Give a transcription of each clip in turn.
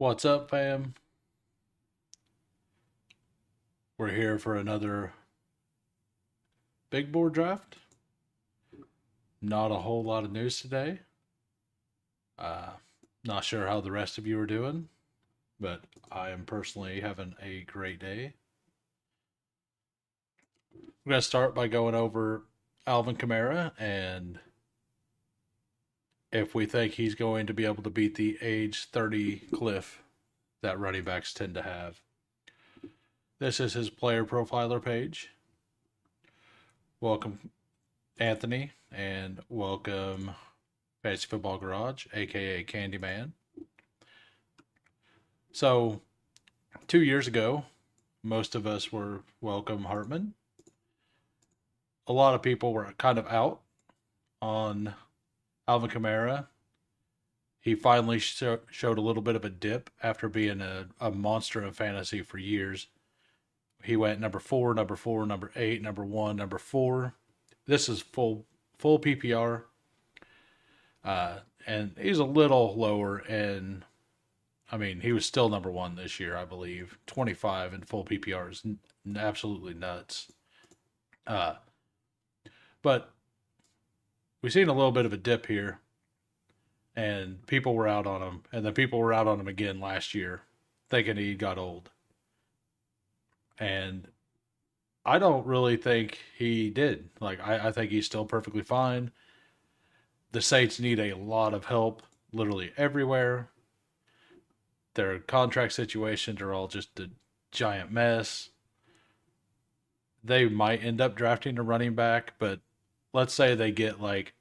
What's up, fam? We're here for another big board draft. Not a whole lot of news today. Uh, Not sure how the rest of you are doing, but I am personally having a great day. We're going to start by going over Alvin Kamara and if we think he's going to be able to beat the age 30 cliff that running backs tend to have. This is his player profiler page. Welcome, Anthony, and welcome, Fantasy Football Garage, aka Candyman. So, 2 years ago, most of us were welcome Hartman. A lot of people were kind of out on Alvin Kamara. He finally showed a little bit of a dip after being a monster of fantasy for years. He went number four, number 8, number 1, number 4. This is full PPR. And he's a little lower in. I mean, he was still number 1 this year, I believe. 25 in full PPR is absolutely nuts. Uh, but we've seen a little bit of a dip here, and people were out on him, and then people were out on him again last year, thinking he got old. And I don't really think he did. Like, I think he's still perfectly fine. The Saints need a lot of help literally everywhere. Their contract situations are all just a giant mess. They might end up drafting a running back, but let's say they get like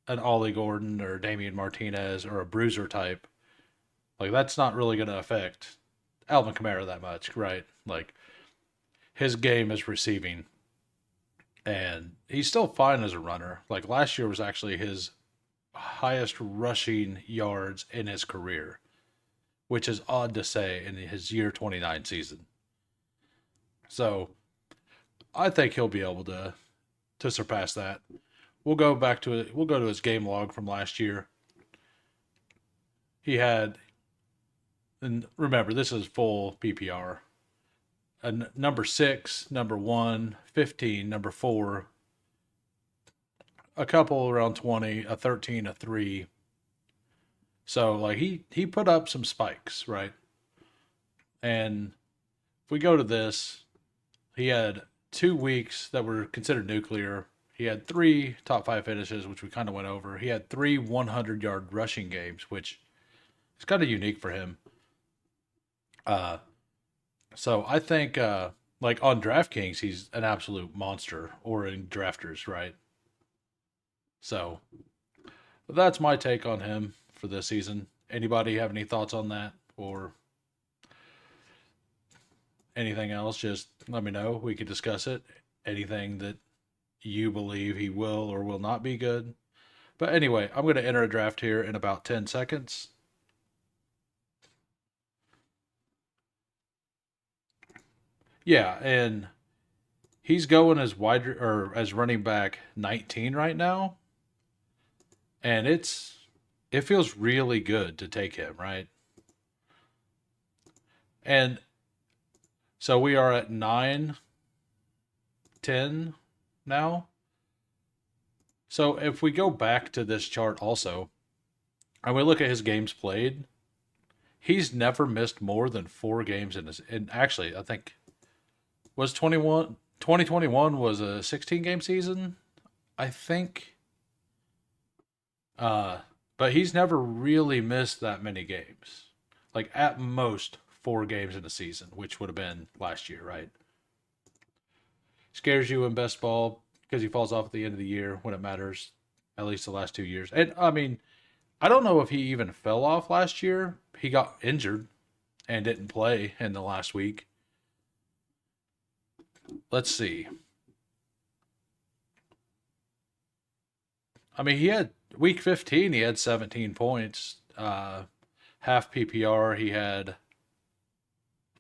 an Ollie Gordon or Damian Martinez or a bruiser type. Like, that's not really going to affect Alvin Kamara that much, right? Like, his game is receiving, and he's still fine as a runner. Like, last year was actually his highest rushing yards in his career, which is odd to say in his year 29 season. So I think he'll be able to surpass that. We'll go to his game log from last year. He had, and remember, this is full PPR. Number 6, number 1, 15, number 4, a couple around 20, a 13, a 3. So like he put up some spikes, right? And if we go to this, he had 2 weeks that were considered nuclear. He had 3 top 5 finishes, which we kind of went over. He had 3 100-yard rushing games, which is kind of unique for him. So I think like on DraftKings, he's an absolute monster, or in drafters, right? So that's my take on him for this season. Anybody have any thoughts on that or anything else? Just let me know. We could discuss it. Anything that you believe he will or will not be good. But anyway, I'm going to enter a draft here in about 10 seconds. Yeah, and he's going as wide or as running back 19 right now, and it feels really good to take him, right? And so we are at 9, 10 now. So if we go back to this chart also, and we look at his games played, he's never missed more than 4 games in his. And actually, I think was 2021 was a 16 game season, I think. Uh, but he's never really missed that many games. Like, at most 4 games in a season, which would have been last year, right? Scares you in best ball because he falls off at the end of the year when it matters, at least the last 2 years. And I mean, I don't know if he even fell off last year. He got injured and didn't play in the last week. Let's see. I mean, he had week 15, he had 17 points. Half PPR, he had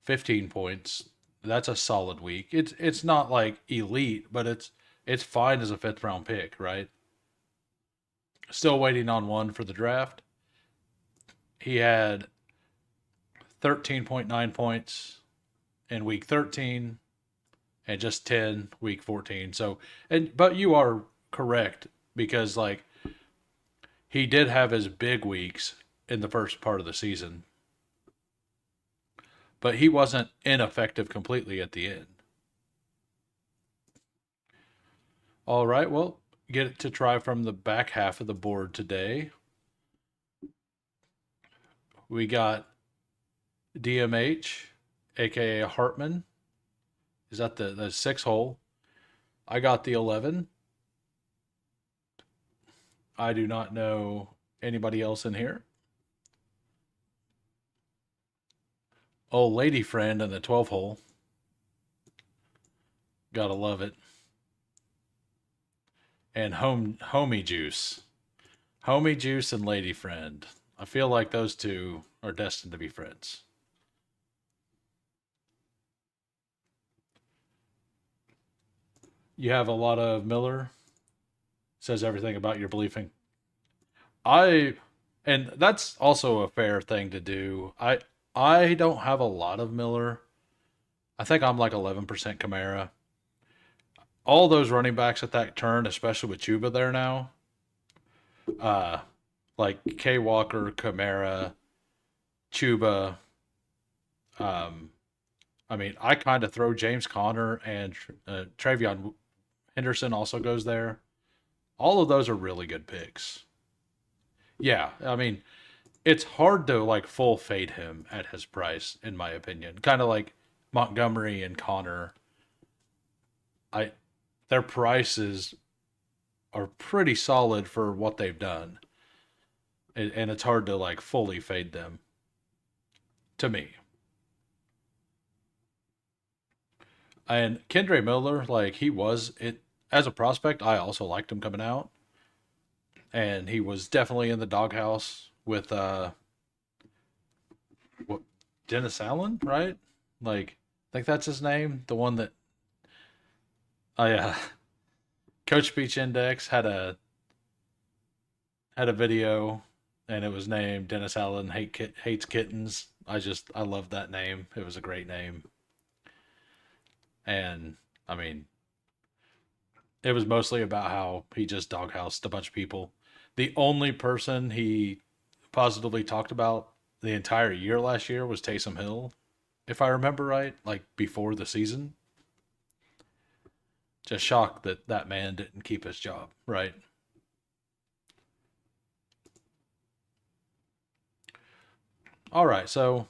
15 points. That's a solid week. It's not like elite, but it's fine as a fifth round pick, right? Still waiting on one for the draft. He had 13.9 points in week 13 and just 10 week 14. So, but you are correct because like he did have his big weeks in the first part of the season, but he wasn't ineffective completely at the end. All right, well, get to try from the back half of the board today. We got DMH, aka Hartman. Is that the 6 hole? I got the 11. I do not know anybody else in here. Oh, lady friend in the 12 hole. Gotta love it. And homie juice. Homie juice and lady friend. I feel like those two are destined to be friends. You have a lot of Miller. Says everything about your beliefing. I and that's also a fair thing to do. I don't have a lot of Miller. I think I'm like 11% Kamara. All those running backs at that turn, especially with Chuba there now, uh, like K Walker, Kamara, Chuba. Um, I mean, I kind of throw James Conner and Travion Henderson also goes there. All of those are really good picks. Yeah, I mean, it's hard to like full fade him at his price, in my opinion. Kind of like Montgomery and Connor. I their prices are pretty solid for what they've done, and it's hard to like fully fade them. To me, and Kendre Miller, like he was it as a prospect, I also liked him coming out, and he was definitely in the doghouse with what Dennis Allen, right? Like, I think that's his name, the one that oh yeah, Coach Speech Index had a video, and it was named Dennis Allen hates kittens. I love that name. It was a great name, and I mean, it was mostly about how he just doghoused a bunch of people. The only person he positively talked about the entire year last year was Taysom Hill, if I remember right, like before the season. Just shocked that that man didn't keep his job, right? All right, so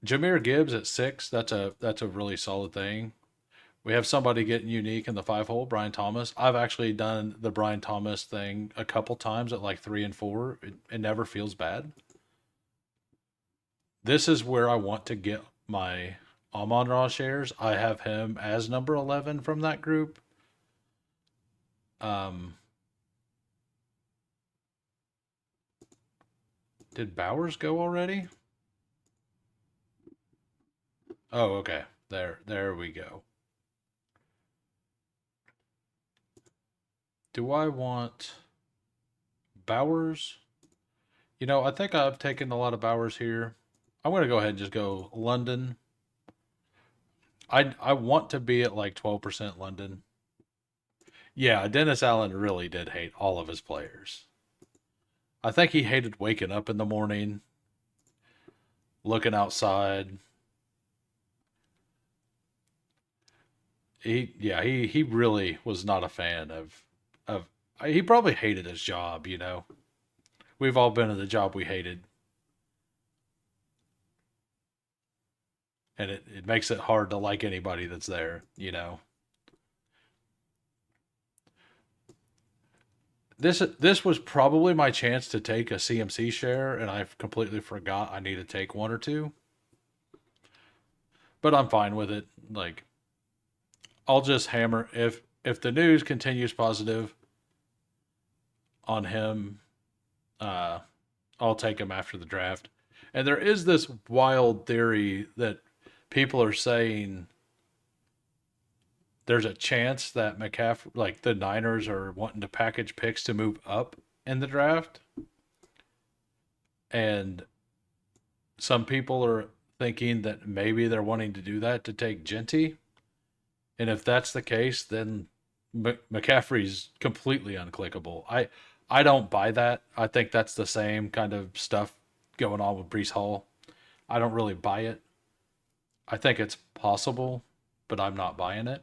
Jameer Gibbs at 6. That's a really solid thing. We have somebody getting unique in the 5 hole, Brian Thomas. I've actually done the Brian Thomas thing a couple times at like 3 and 4. It never feels bad. This is where I want to get my Amon Ra shares. I have him as number 11 from that group. Um, did Bowers go already? Oh, okay. There we go. Do I want Bowers? I think I've taken a lot of Bowers here. I'm going to go ahead and just go London. I want to be at like 12% London. Yeah, Dennis Allen really did hate all of his players. I think he hated waking up in the morning, looking outside. He really was not a fan of he probably hated his job. We've all been in the job we hated. And it makes it hard to like anybody that's there. This was probably my chance to take a CMC share, and I completely forgot I need to take one or two. But I'm fine with it. Like, I'll just hammer if the news continues positive on him, uh, I'll take him after the draft. And there is this wild theory that people are saying there's a chance that McCaffrey, like the Niners, are wanting to package picks to move up in the draft. And some people are thinking that maybe they're wanting to do that to take Genty. And if that's the case, then McCaffrey's completely unclickable. I don't buy that. I think that's the same kind of stuff going on with Brees Hall. I don't really buy it. I think it's possible, but I'm not buying it.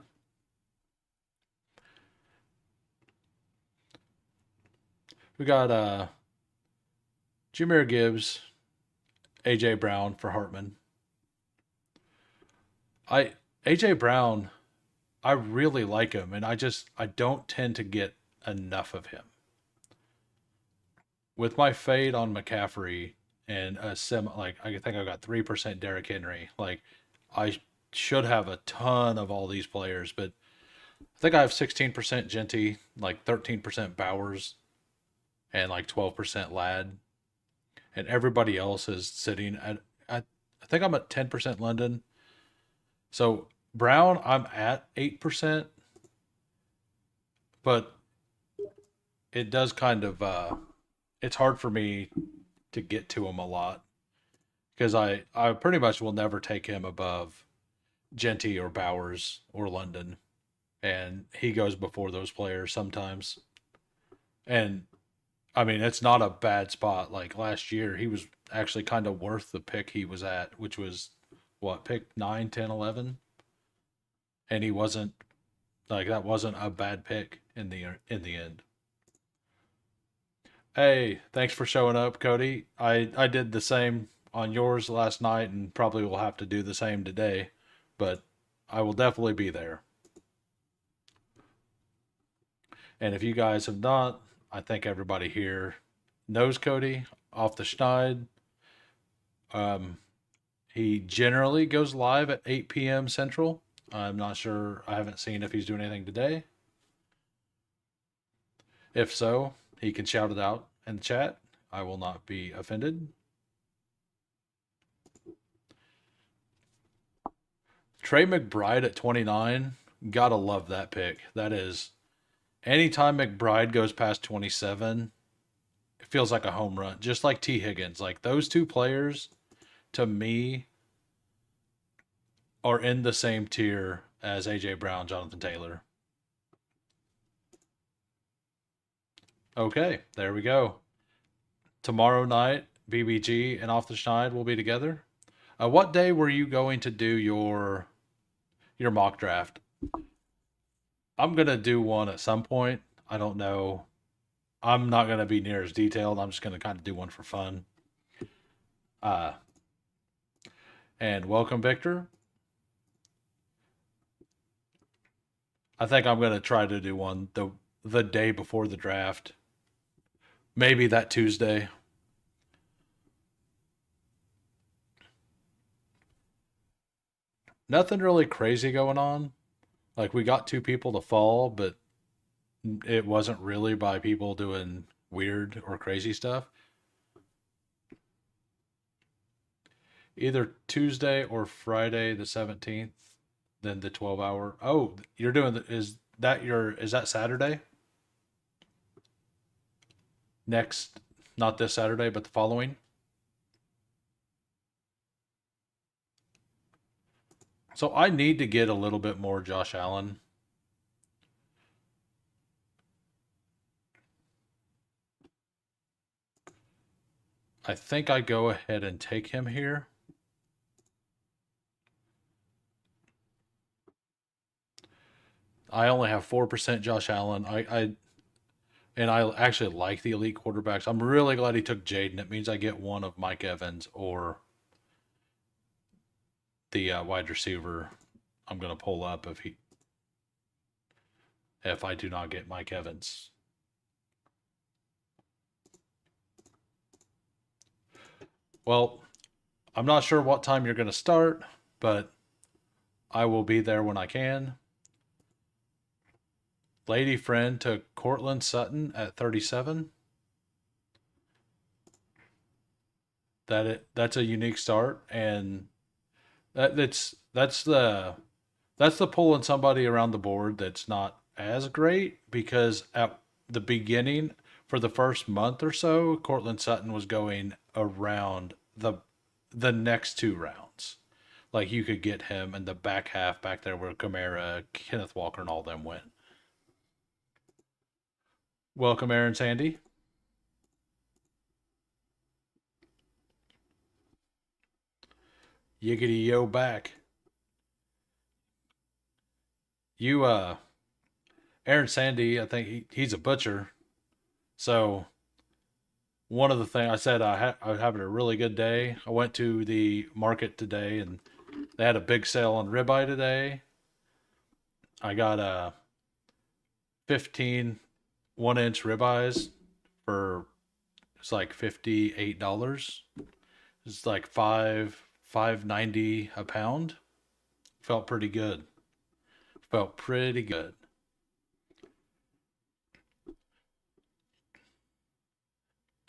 We got Jameer Gibbs, AJ Brown for Hartman. I AJ Brown, I really like him, and I don't tend to get enough of him. With my fade on McCaffrey and a sim, like I think I got 3% Derrick Henry. Like I should have a ton of all these players, but I think I have 16% Genty, like 13% Bowers, and like 12% Lad, and everybody else is sitting at I think I'm at 10% London. So Brown, I'm at 8%, but it does kind of it's hard for me to get to him a lot because I pretty much will never take him above Genty or Bowers or London, and he goes before those players sometimes. And I mean, it's not a bad spot. Like last year, he was actually kind of worth the pick he was at, which was what, pick 9, 10, 11, and he wasn't like that wasn't a bad pick in the end. Hey, thanks for showing up, Cody. I did the same on yours last night and probably will have to do the same today, but I will definitely be there. And if you guys have not, I think everybody here knows Cody off the schneid. Um, he generally goes live at 8 p.m. Central. I'm not sure. I haven't seen if he's doing anything today. If so, he can shout it out in the chat. I will not be offended. Trey McBride at 29. Gotta love that pick. That is, anytime McBride goes past 27, it feels like a home run. Just like T. Higgins. Like those two players, to me, are in the same tier as A.J. Brown, Jonathan Taylor. Okay, there we go. Tomorrow night, BBG and Off the Schneid will be together. What day were you going to do your mock draft? I'm gonna do one at some point. I don't know. I'm not gonna be near as detailed. I'm just gonna kind of do one for fun. Uh, and welcome, Victor. I think I'm gonna try to do one the day before the draft. Maybe that Tuesday. Nothing really crazy going on. Like we got two people to fall, but it wasn't really by people doing weird or crazy stuff. Either Tuesday or Friday the 17th, then the 12-hour. Oh, you're doing is that Saturday? Next, not this Saturday, but the following. So I need to get a little bit more Josh Allen. I think I go ahead and take him here. I only have 4% Josh Allen. I actually like the elite quarterbacks. I'm really glad he took Jaden. It means I get one of Mike Evans or the wide receiver. I'm gonna pull up if I do not get Mike Evans. Well, I'm not sure what time you're gonna start, but I will be there when I can. Lady friend took Cortland Sutton at 37. That's a unique start, and that's the pulling somebody around the board that's not as great because at the beginning for the first month or so, Cortland Sutton was going around the next two rounds. Like you could get him in the back half back there where Kamara, Kenneth Walker, and all them went. Welcome, Aaron Sandy. Yiggity yo back. You Aaron Sandy, I think he's a butcher. So one of the things I said I was having a really good day. I went to the market today and they had a big sale on ribeye today. I got 15 1-inch ribeyes for it's like $58. It's like $5.90 a pound. Felt pretty good. Felt pretty good.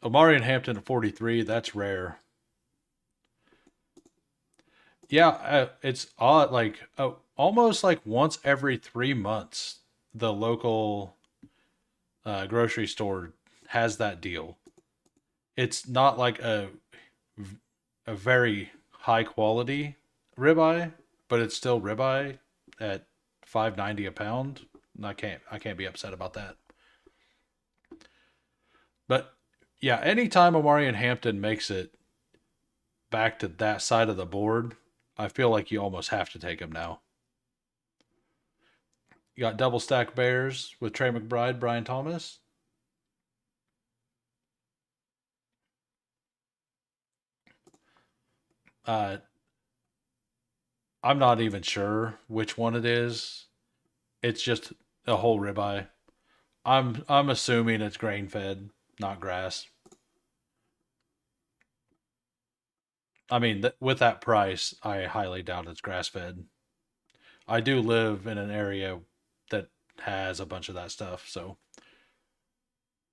Omari and Hampton at 43. That's rare. Yeah, it's odd. Like almost like once every 3 months, the local grocery store has that deal. It's not like a very high quality ribeye, but it's still ribeye at $5.90 a pound. And I can't be upset about that. But yeah, anytime Omari and Hampton makes it back to that side of the board, I feel like you almost have to take him now. You got double stack Bears with Trey McBride, Brian Thomas. Uh, I'm not even sure which one it is. It's just a whole ribeye. I'm assuming it's grain fed, not grass. I mean, with that price, I highly doubt it's grass fed. I do live in an area that has a bunch of that stuff, so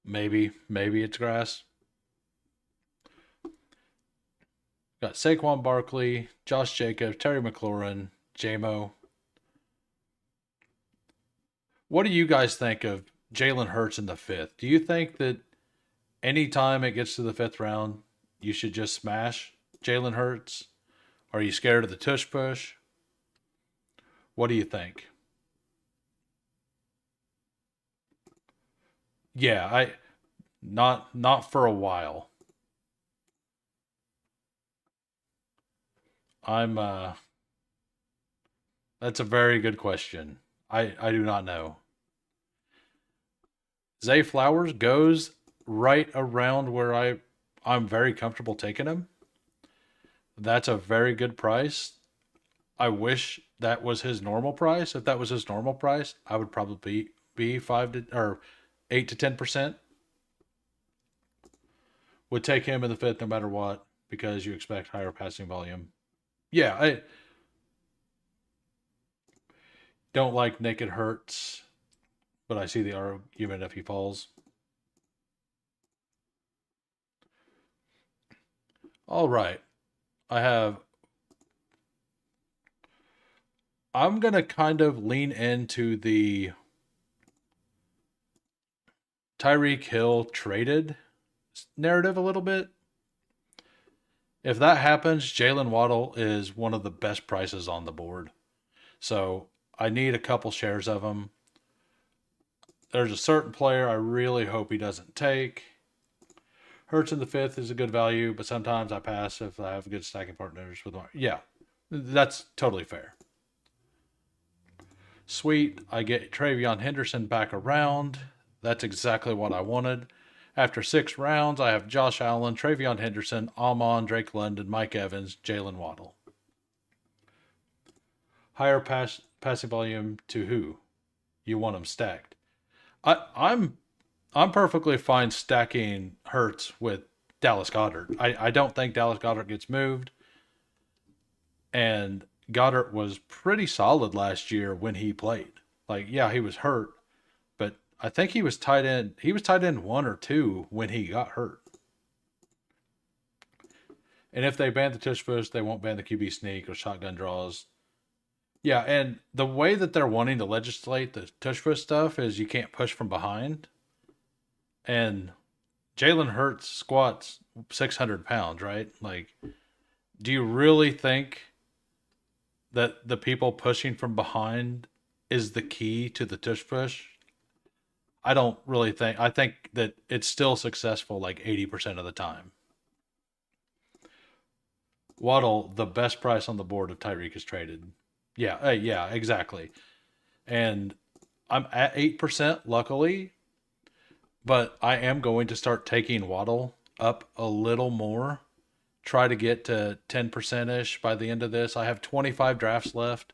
maybe it's grass. Got Saquon Barkley, Josh Jacobs, Terry McLaurin, JMO. What do you guys think of Jalen Hurts in the fifth? Do you think that anytime it gets to the fifth round, you should just smash Jalen Hurts? Are you scared of the tush push? What do you think? Yeah, I not for a while. I'm That's a very good question. I do not know. Zay Flowers goes right around where I'm very comfortable taking him. That's a very good price. I wish that was his normal price. If that was his normal price, I would probably be 8 to 10%. Would take him in the fifth no matter what because you expect higher passing volume. Yeah, I don't like naked Hurts, but I see the argument if he falls. All right, I have. I'm gonna kind of lean into the Tyreek Hill traded narrative a little bit. If that happens, Jalen Waddle is one of the best prices on the board. So I need a couple shares of him. There's a certain player I really hope he doesn't take. Hurts in the fifth is a good value, but sometimes I pass if I have good stacking partners with my. Yeah, that's totally fair. Sweet. I get Travion Henderson back around. That's exactly what I wanted. After 6 rounds, I have Josh Allen, Travion Henderson, Amon, Drake London, Mike Evans, Jalen Waddle. Higher passing volume to who? You want them stacked. I'm perfectly fine stacking Hurts with Dallas Goddard. I don't think Dallas Goddard gets moved. And Goddard was pretty solid last year when he played. Like, yeah, he was hurt, but I think he was tight end. He was tight end 1 or 2 when he got hurt. And if they ban the tush push, they won't ban the QB sneak or shotgun draws. Yeah, and the way that they're wanting to legislate the tush push stuff is you can't push from behind. And Jalen Hurts squats 600 pounds, right? Like Do you really think that the people pushing from behind is the key to the tush push? I don't really think. I think that it's still successful like 80% of the time. Waddle, the best price on the board if Tyreek is traded. Yeah, yeah, exactly. And I'm at 8%, luckily, but I am going to start taking Waddle up a little more. Try to get to 10% ish by the end of this. I have 25 drafts left.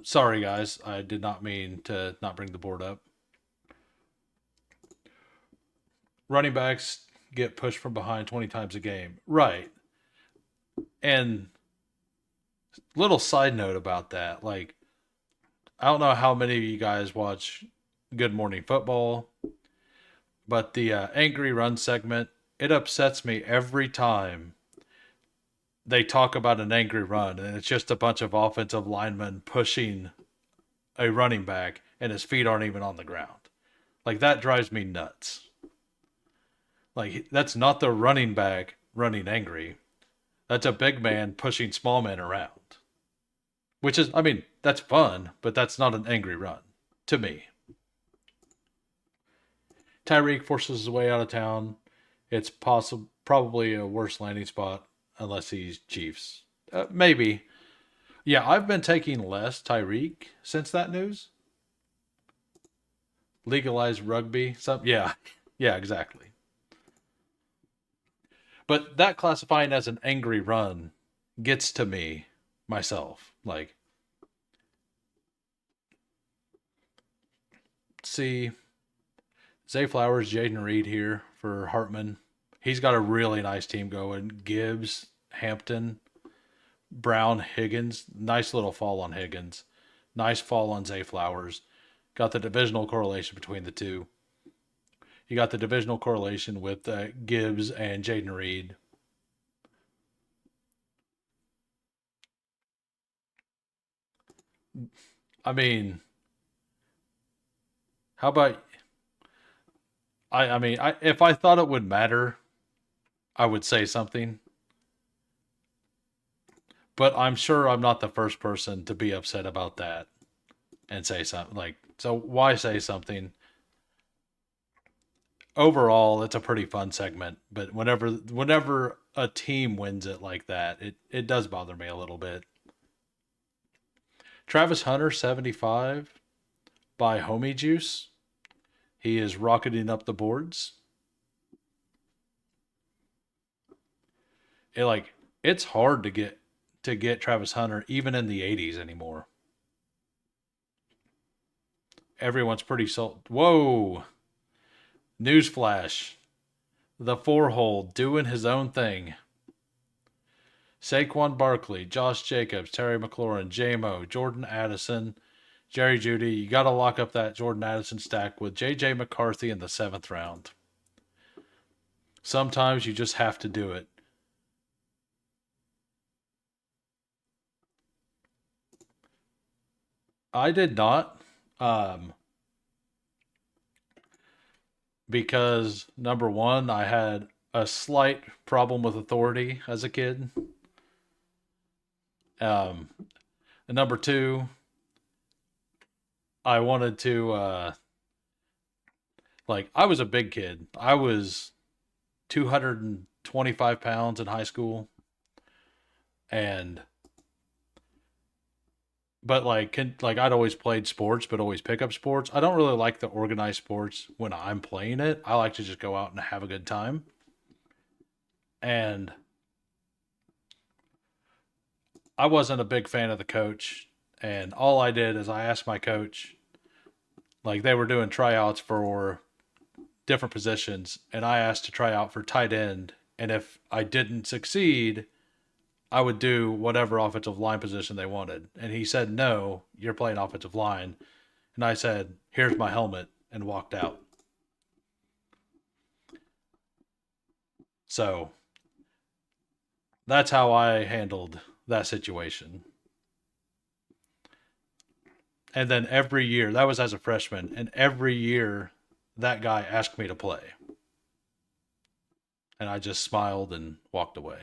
Sorry, guys. I did not mean to not bring the board up. Running backs get pushed from behind 20 times a game. Right. And little side note about that. Like, I don't know how many of you guys watch Good Morning Football, but the angry run segment, it upsets me every time they talk about an angry run and it's just a bunch of offensive linemen pushing a running back and his feet aren't even on the ground. Like, that drives me nuts. Like, that's not the running back running angry. That's a big man pushing small men around. Which is, I mean, that's fun, but that's not an angry run to me. Tyreek forces his way out of town. It's probably a worse landing spot unless he's Chiefs. Maybe. Yeah, I've been taking less Tyreek since that news. Legalized rugby. Yeah, yeah, exactly. But that classifying as an angry run gets to me myself. Like, see, Zay Flowers, Jaden Reed here for Hartman. He's got a really nice team going. Gibbs, Hampton, Brown, Higgins. Nice little fall on Higgins. Nice fall on Zay Flowers. Got the divisional correlation between the two. You got the divisional correlation with Gibbs and Jaden Reed. I mean, how about if I thought it would matter, I would say something. But I'm sure I'm not the first person to be upset about that and say something like, so why say something? Overall, it's a pretty fun segment, but whenever a team wins it like that, it does bother me a little bit. Travis Hunter 75 by Homie Juice. He is rocketing up the boards. It's hard to get Travis Hunter even in the 80s anymore. Everyone's pretty sold. Whoa! Newsflash. The four hole doing his own thing. Saquon Barkley, Josh Jacobs, Terry McLaurin, J-Mo, Jordan Addison, Jerry Jeudy. You got to lock up that Jordan Addison stack with J.J. McCarthy in the 7th round. Sometimes you just have to do it. I did not. Because number one, I had a slight problem with authority as a kid. Um, and number two, I wanted to I was a big kid. I was 225 pounds in high school, and but I'd always played sports, but always pick up sports. I don't really like the organized sports when I'm playing it. I like to just go out and have a good time. And I wasn't a big fan of the coach. And all I did is I asked my coach, like they were doing tryouts for different positions, and I asked to try out for tight end. And if I didn't succeed, I would do whatever offensive line position they wanted. And he said, no, you're playing offensive line. And I said, here's my helmet, and walked out. So that's how I handled that situation. And then every year, that was as a freshman, and every year that guy asked me to play. And I just smiled and walked away.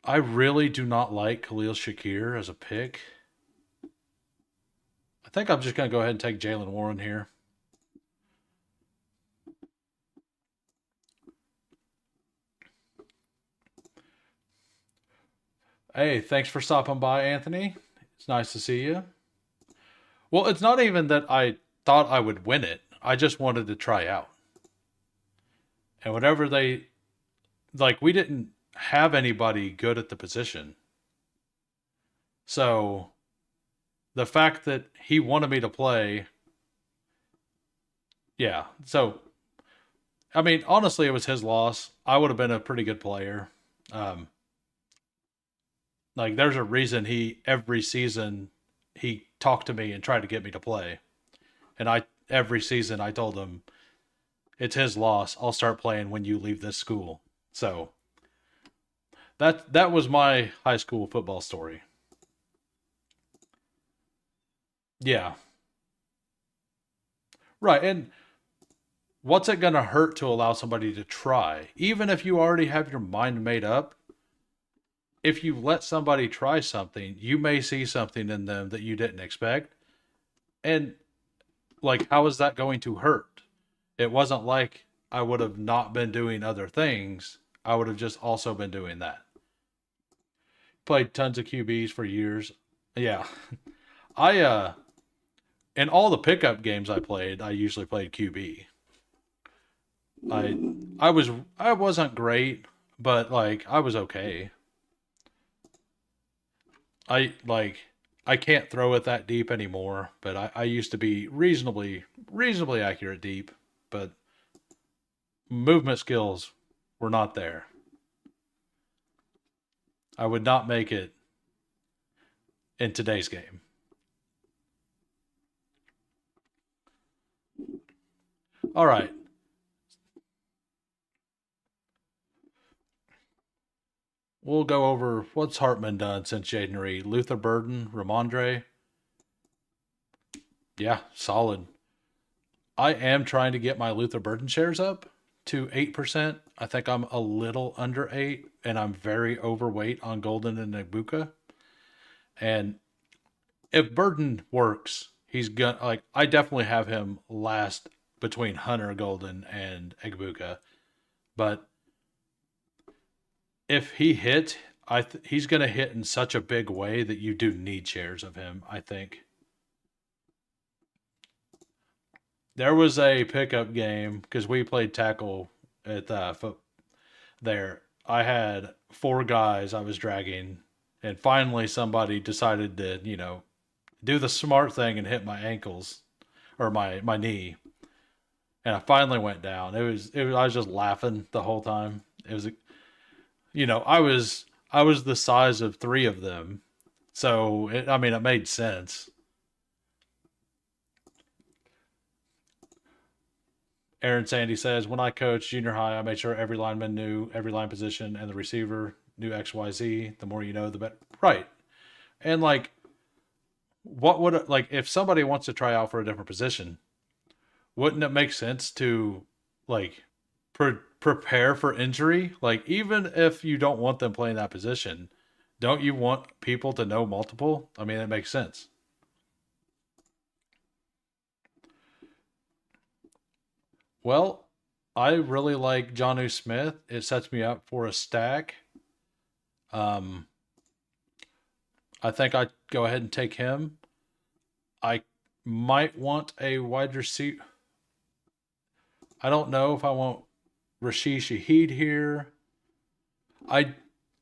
I really do not like Khalil Shakir as a pick. I think I'm just going to go ahead and take Jalen Warren here. Hey, thanks for stopping by, Anthony. It's nice to see you. Well, it's not even that I thought I would win it. I just wanted to try out. And whatever they like, we didn't have anybody good at the position. So the fact that he wanted me to play, yeah. So I mean, honestly, it was his loss. I would have been a pretty good player. Um, like, there's a reason he every season he talked to me and tried to get me to play, and I every season I told him it's his loss. I'll start playing when you leave this school. So that was my high school football story. Yeah, right. And what's it gonna hurt to allow somebody to try, even if you already have your mind made up? If you let somebody try something, you may see something in them that you didn't expect. And like, how is that going to hurt? It wasn't like I would have not been doing other things. I would have just also been doing that. Played tons of QBs for years. Yeah. I in all the pickup games I played, I usually played QB. I I wasn't great, but like I was okay. I can't throw it that deep anymore, but I used to be reasonably accurate deep, but movement skills were not there. I would not make it in today's game. All right. We'll go over what's Hartman done since January. Luther Burden, Ramondre. Yeah, solid. I am trying to get my Luther Burden shares up to 8%. I think I'm a little under 8, and I'm very overweight on Golden and Ibuka. And if Burden works, he's gonna like I definitely have him last between Hunter Golden and Egbuka. But if he hits, he's gonna hit in such a big way that you do need shares of him, I think. There was a pickup game because we played tackle at foot there. I had four guys I was dragging, and finally somebody decided to, do the smart thing and hit my ankles or my knee, and I finally went down. It was I was just laughing the whole time. It was, I was the size of three of them, so I mean it made sense. Aaron Sandy says, when I coached junior high, I made sure every lineman knew every line position and the receiver knew XYZ. The more you know, the better. Right. And like, what would, like, if somebody wants to try out for a different position, wouldn't it make sense to, like, prepare for injury? Like, even if you don't want them playing that position, don't you want people to know multiple? I mean, it makes sense. Well, I really like Johnu Smith. It sets me up for a stack. Um, I think I'd go ahead and take him. I might want a wide receiver. I don't know if I want Rashid Shaheed here. I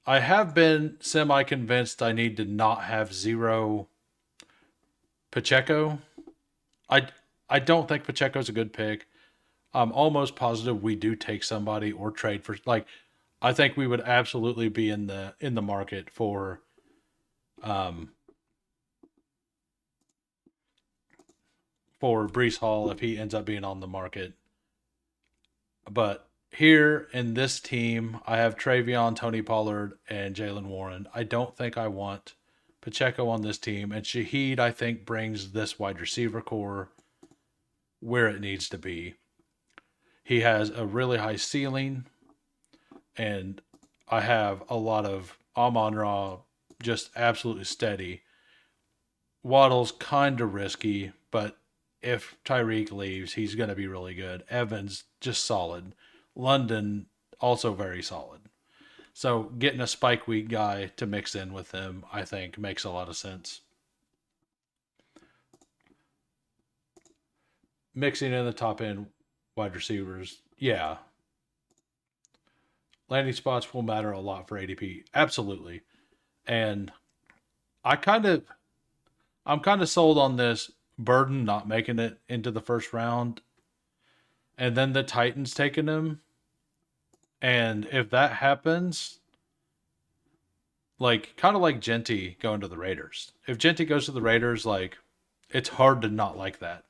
I have been semi convinced I need to not have zero Pacheco. I I don't think Pacheco's a good pick. I'm almost positive we do take somebody or trade for, like, I think we would absolutely be in the market um for Brees Hall if he ends up being on the market. But here in this team, I have Travion, Tony Pollard, and Jalen Warren. I don't think I want Pacheco on this team. And Shaheed, I think, brings this wide receiver core where it needs to be. He has a really high ceiling, and I have a lot of Amon-Ra just absolutely steady. Waddle's kind of risky, but if Tyreek leaves, he's going to be really good. Evans, just solid. London, also very solid. So getting a spike week guy to mix in with him, I think, makes a lot of sense. Mixing in the top end wide receivers, yeah. Landing spots will matter a lot for ADP. Absolutely. And I kind of I'm kind of sold on this Burden not making it into the first round and then the Titans taking him. And if that happens, like kind of like Genty going to the Raiders. If Genty goes to the Raiders, like it's hard to not like that.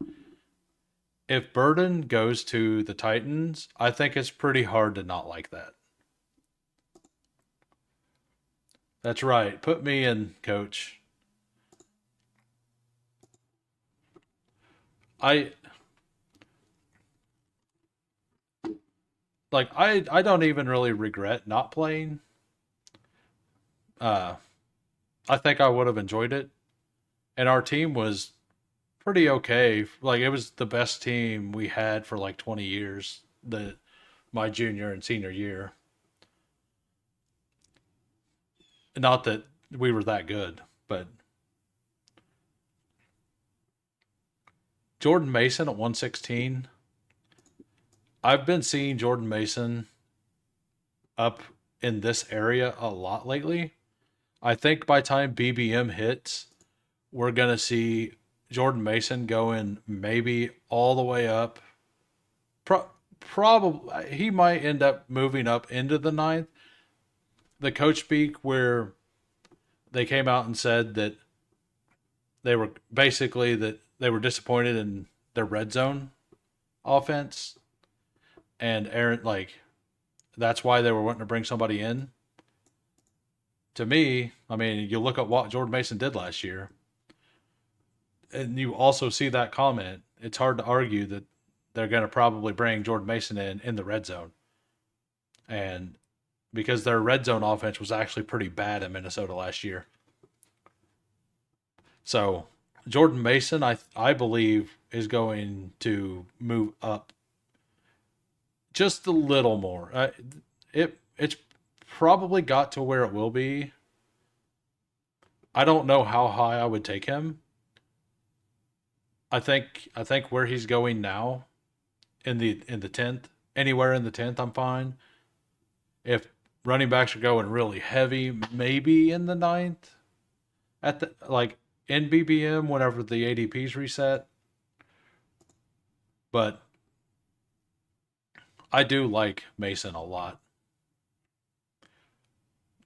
If Burden goes to the Titans, I think it's pretty hard to not like that. That's right. Put me in, coach. I I don't even really regret not playing. Uh I think I would have enjoyed it. And our team was pretty okay. Like it was the best team we had for like 20 years. The my junior and senior year. Not that we were that good, but Jordan Mason at 116. I've been seeing Jordan Mason up in this area a lot lately. I think by time BBM hits, we're going to see Jordan Mason going maybe all the way up. Probably he might end up moving up into the ninth. The coach speak where they came out and said that they were basically that they were disappointed in their red zone offense, and Aaron like that's why they were wanting to bring somebody in. To me, I mean, you look at what Jordan Mason did last year, and you also see that comment. It's hard to argue that they're going to probably bring Jordan Mason in the red zone, and because their red zone offense was actually pretty bad in Minnesota last year. So Jordan Mason, I believe, is going to move up just a little more. It's probably got to where it will be. I don't know how high I would take him. I think where he's going now in the 10th, anywhere in the 10th, I'm fine. If running backs are going really heavy, maybe in the ninth at the like in BBM whenever the ADPs reset. But I do like Mason a lot.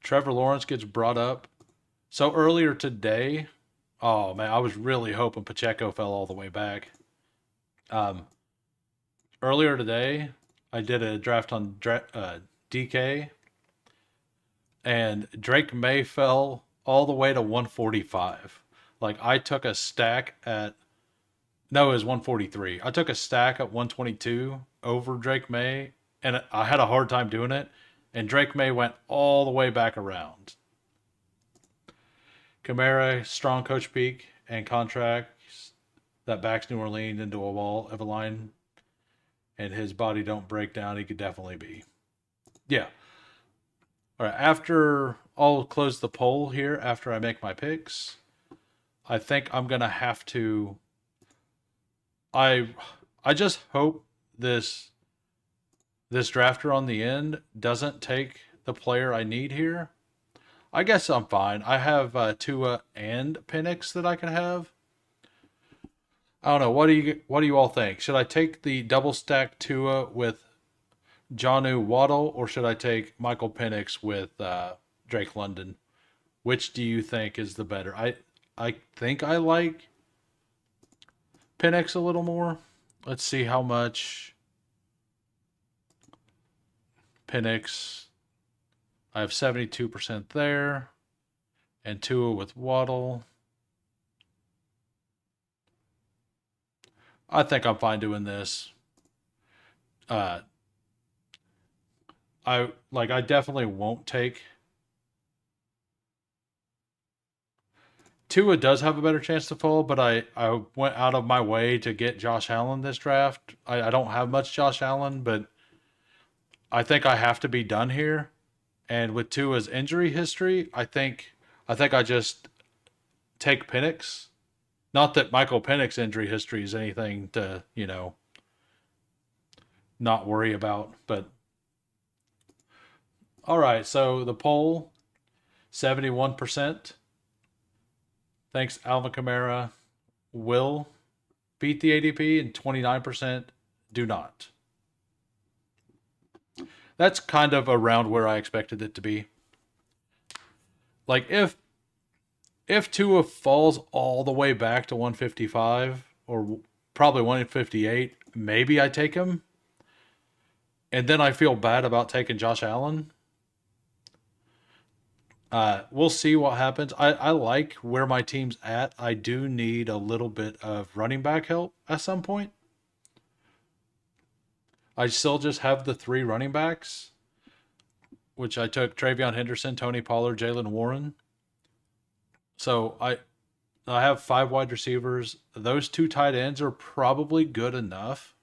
Trevor Lawrence gets brought up. So earlier today, oh man, I was really hoping Pacheco fell all the way back. Um, Earlier today, I did a draft on DK, and Drake May fell all the way to 145. Like I took a stack at no, it was 143. I took a stack at 122 over Drake May, and I had a hard time doing it. And Drake May went all the way back around. Kamara, strong coach peak and contracts that backs New Orleans into a wall of a line, and his body don't break down. He could definitely be. Yeah. All right. After I'll close the poll here after I make my picks. I think I'm gonna have to. I I just hope this drafter on the end doesn't take the player I need here. I guess I'm fine. I have Tua and Penix that I can have. I don't know. What do you all think? Should I take the double stack Tua with Jonu Waddle, or should I take Michael Penix with Drake London? Which do you think is the better? I think I like Penix a little more. Let's see how much Penix. I have 72% there, and Tua with Waddle. I think I'm fine doing this. Uh, I definitely won't take Tua does have a better chance to fall, but I went out of my way to get Josh Allen this draft. I don't have much Josh Allen, but I think I have to be done here. And with Tua's injury history, I think I just take Penix. Not that Michael Penix injury history is anything to, not worry about. But all right, so the poll 71% thinks Alvin Kamara will beat the ADP, and 29% do not. That's kind of around where I expected it to be. Like if Tua falls all the way back to 155 or probably 158, maybe I take him. And then I feel bad about taking Josh Allen. We'll see what happens. I like where my team's at. I do need a little bit of running back help at some point. I still just have the three running backs, which I took Travion Henderson, Tony Pollard, Jalen Warren. So I have five wide receivers. Those two tight ends are probably good enough.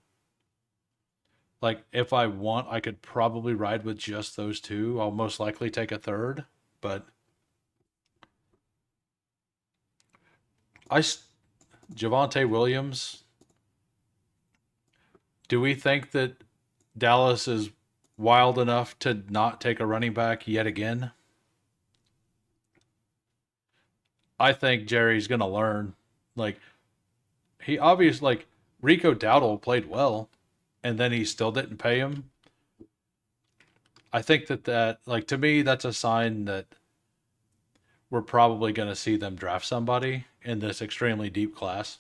Like if I want, I could probably ride with just those two. I'll most likely take a third, but I Javonte Williams. Do we think that Dallas is wild enough to not take a running back yet again? I think Jerry's gonna learn. Like he obviously like Rico Dowdle played well, and then he still didn't pay him. I think that like to me that's a sign that we're probably going to see them draft somebody in this extremely deep class.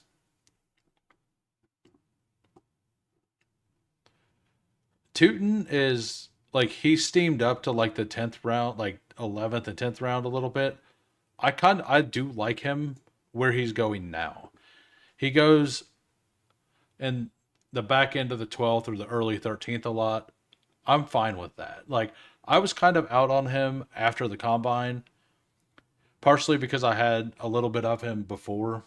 Tootin is like he steamed up to like the 10th round, like 11th and 10th round a little bit. I do like him where he's going now. He goes in the back end of the 12th or the early 13th a lot. I'm fine with that. Like I was kind of out on him after the combine, partially because I had a little bit of him before,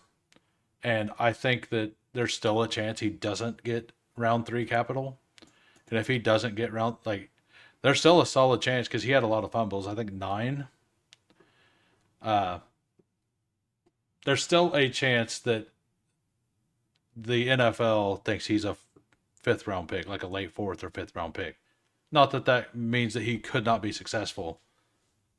and I think that there's still a chance he doesn't get round three capital. And if he doesn't get round, like, there's still a solid chance because he had a lot of fumbles. I think nine. Uh, there's still a chance that the NFL thinks he's a fifth round pick, like a late fourth or fifth round pick. Not that that means that he could not be successful,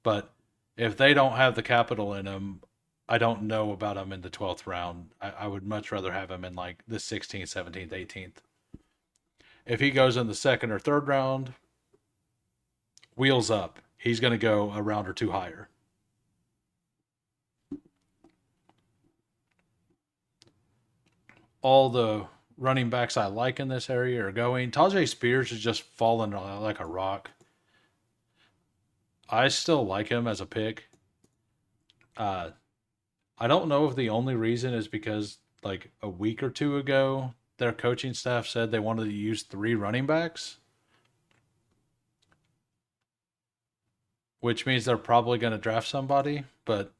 but if they don't have the capital in him, I don't know about him in the 12th round. I would much rather have him in like the 16th, 17th, 18th. If he goes in the second or third round, wheels up. He's going to go a round or two higher. All the running backs I like in this area are going. Tajay Spears is just falling like a rock. I still like him as a pick. Uh, I don't know if the only reason is because like a week or two ago, their coaching staff said they wanted to use three running backs, which means they're probably going to draft somebody. But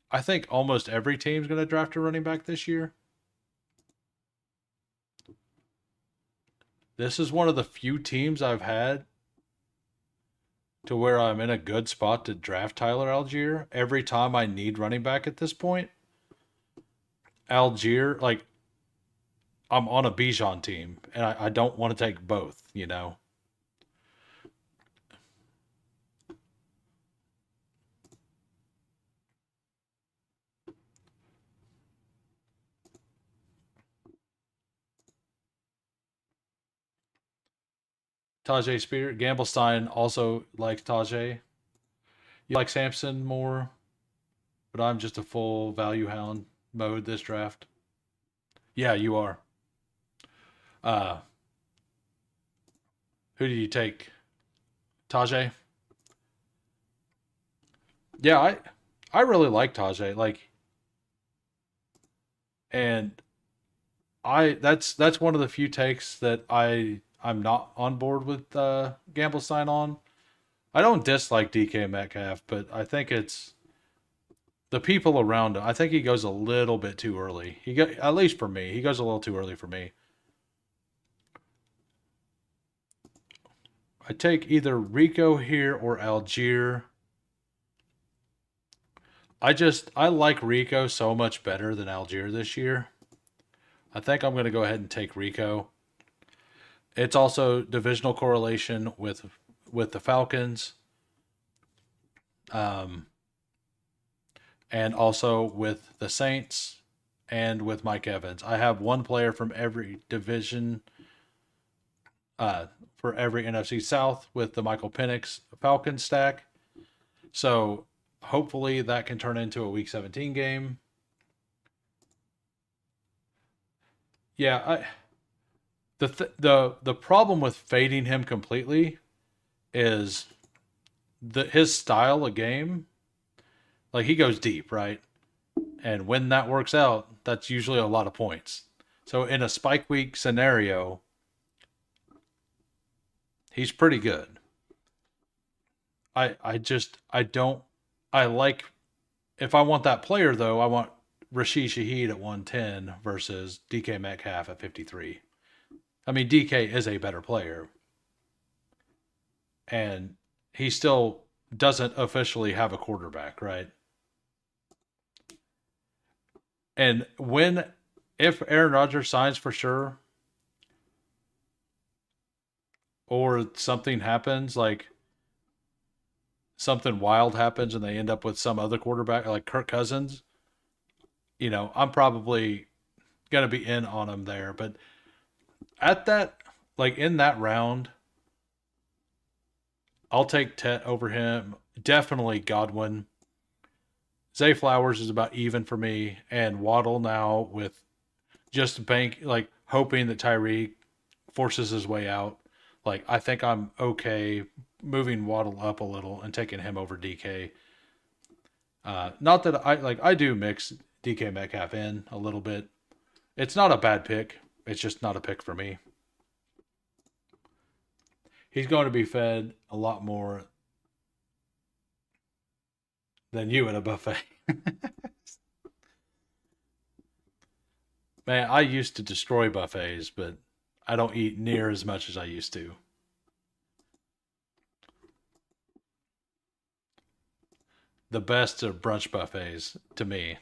I think almost every team's going to draft a running back this year. This is one of the few teams I've had to where I'm in a good spot to draft Tyler Algier. Every time I need running back at this point, Algier, like I'm on a Bijan team and I don't want to take both. Tajay Spear, Gamblestein also likes Tajay. You like Sampson more, but I'm just a full value hound mode this draft. Yeah, you are. Uh, who did you take? Tajay? Yeah, I really like Tajay. Like, and that's one of the few takes that I'm not on board with Gamble sign on. I don't dislike DK Metcalf, but I think the people around him. I think he goes a little bit too early. At least for me, he goes a little too early for me. I take either Rico here or Algier. I like Rico so much better than Algier this year. I think I'm going to go ahead and take Rico. It's also divisional correlation with the Falcons, um, and also with the Saints and with Mike Evans. I have one player from every division, uh, for every NFC South with the Michael Penix Falcons stack. So hopefully that can turn into a Week 17 game. Yeah, the problem with fading him completely is his style of game. Like, he goes deep, right? And when that works out, that's usually a lot of points. So in a spike week scenario, he's pretty good. I don't I like, if I want that player though, I want Rashid Shaheed at 110 versus DK Metcalf at 53. I mean, DK is a better player, and he still doesn't officially have a quarterback, right? And if Aaron Rodgers signs for sure, or something happens, like something wild happens and they end up with some other quarterback like Kirk Cousins, I'm probably going to be in on him there. But at that, like in that round, I'll take Tet over him. Definitely Godwin. Zay Flowers is about even for me, and Waddle now with just like hoping that Tyreek forces his way out. Like, I think I'm okay moving Waddle up a little and taking him over DK. Not that I do mix DK Metcalf in a little bit. It's not a bad pick. It's just not a pick for me. He's going to be fed a lot more than you at a buffet. Man, I used to destroy buffets, but I don't eat near as much as I used to. The best are brunch buffets to me.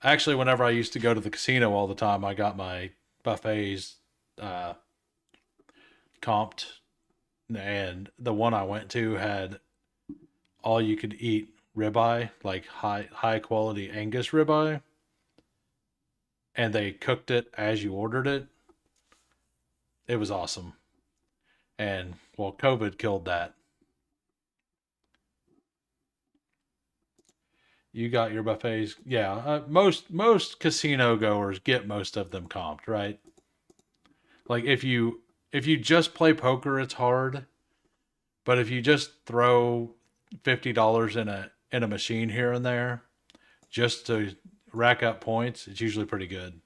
Actually, whenever I used to go to the casino all the time, I got my buffets uh, comped, and the one I went to had all you could eat ribeye, like high quality Angus ribeye, and they cooked it as you ordered it. It was awesome. And well, COVID killed that. You got your buffets, yeah. Most casino goers get most of them comped, right? Like, if you just play poker, it's hard. But if you just throw $50 in a machine here and there just to rack up points, it's usually pretty good.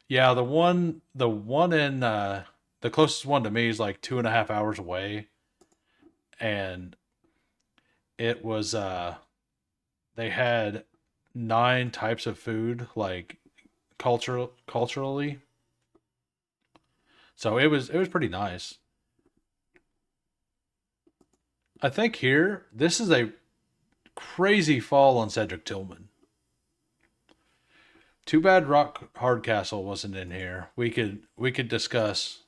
Yeah, the one in the closest one to me is like 2.5 hours away, and it was they had 9 types of food, like culturally, so it was pretty nice. I think here this is a crazy fall on Cedric Tillman. Too bad Rock Hardcastle wasn't in here. We could discuss